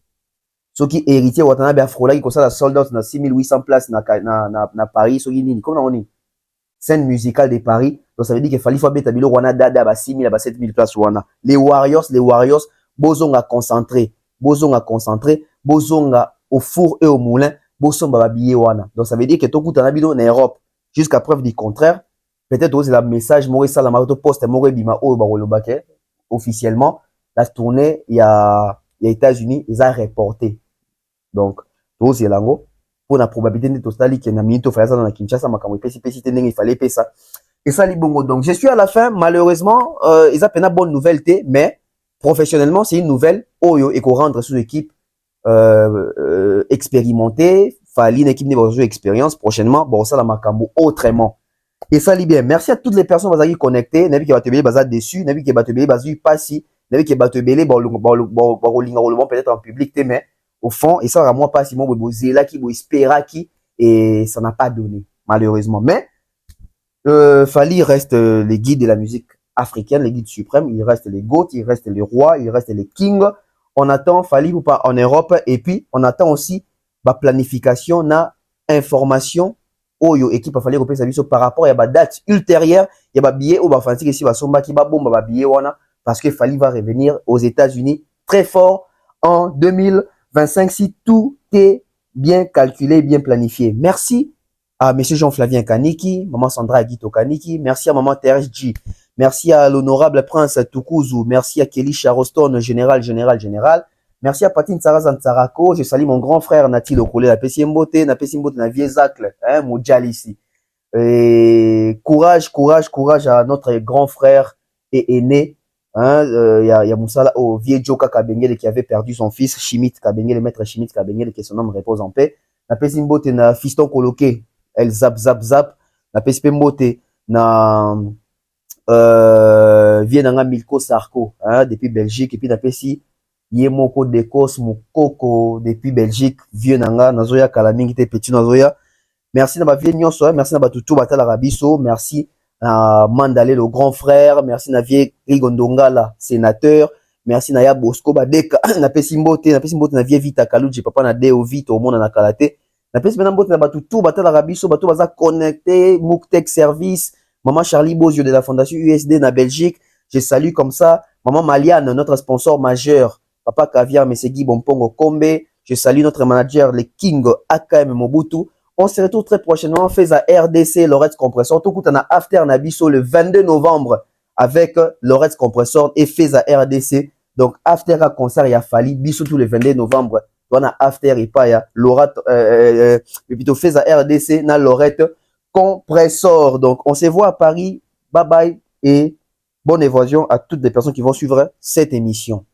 soki héritier watana ba frola qui ça sold out na 6800 places na Paris soki nini comme on dit scène musicale de Paris donc ça veut dire que Fally faut beta bilo wana dada ba 6000 ba 7000 places wana les Warriors bozonga concentré bozonga au four et au moulin bosomba ba billet wana donc ça veut dire que to kutana bino na Europe jusqu'à preuve du contraire peut-être c'est la message moko sala mato poste moko bima o ba kolobake officiellement la tournée il y a États-Unis ils a reporté donc to c'est lango pour la probabilité de tostali que na minute fallait ça dans Kinshasa makambo pesi ndenge il fallait ça et ça li bongo donc je suis à la fin malheureusement ils a pena bonne nouvelle té mais professionnellement c'est une nouvelle oyo et qu'on rentre sous équipe expérimentée Fally une équipe de expérience prochainement bon ça la makambo autrement et ça li bien merci à toutes les personnes qui sont connectées nabi qui va te belé bazar dessus nabi qui va te belé bazu passi nabi qui va te belé bon peut-être en public mais au fond et ça à moi pas si mon bozé là qui bo espéra qui et ça n'a pas donné malheureusement mais Fally reste les guides de la musique africaine les guides suprêmes il reste les goats il reste les rois il reste les kings on attend Fally ou pas en Europe et puis on attend aussi ba planification na information oyo équipe a fallu repérer ça par rapport à ba date ultérieure il y a ba billet ou ba fantique ici ba somba qui ba bomba ba billet wana parce que Fally va revenir aux États-Unis très fort en 2025 si tout est bien calculé bien planifié. Merci à monsieur Jean-Flavien Kaniki, maman Sandra Aguito Kaniki, merci à maman Thérèse G, merci à l'honorable prince Tukuzu, merci à Kelly Charoston général. Merci à Patine Sarazan Sarako. Je salue mon grand frère Nati Lokole, la Pessimbote, na Vieux Zacle, hein, Moudjal ici. Et courage à notre grand frère et aîné. Hein, y a Moussala au vieux Joka Kabengele qui avait perdu son fils, Chimit Kabengele, maître Chimit Kabengele, que son homme repose en paix. Na pesi mbote na fiston coloqué, El Zap Zap Zap. Na pesi mbote na vieux nanga Milko Sarko, hein, depuis Belgique. Et puis na pesi Yemoko Dekos Mukoko depuis Belgique, vieux nanga Nazoya Kalamingi te petit Nazoya. Merci na ba vieux nyonso, merci na ba tutu batala rabiso, merci na Mandalé le grand frère, merci na vieux Rigondongala sénateur, merci na ya Bosco Badeka na pesi mbote na vieux Vita Kaluji papa na Deo Vito au monde na Kalate. Na pesi mena mbote na ba tutu batala rabiso, bato baza connecté, Mouktech Service, maman Charlie Bozio de la fondation USD na Belgique. Je salue comme ça maman Maliane, notre sponsor majeur, papa Caviar Mesegui Bompongo Kombe. Je salue notre manager le King AKM Mobutu. On se retrouve très prochainement, fait à RDC, Lorette Compressor. Tout à After Nabiso le 22 novembre avec Lorette Compressor et fait à RDC. Donc, After à concert, il y a fallu Bissou tout le 22 novembre. On a After et pas, il y a Lorette, plutôt fait à RDC, na Lorette Compressor. Donc, on se voit à Paris. Bye bye et bonne évasion à toutes les personnes qui vont suivre cette émission.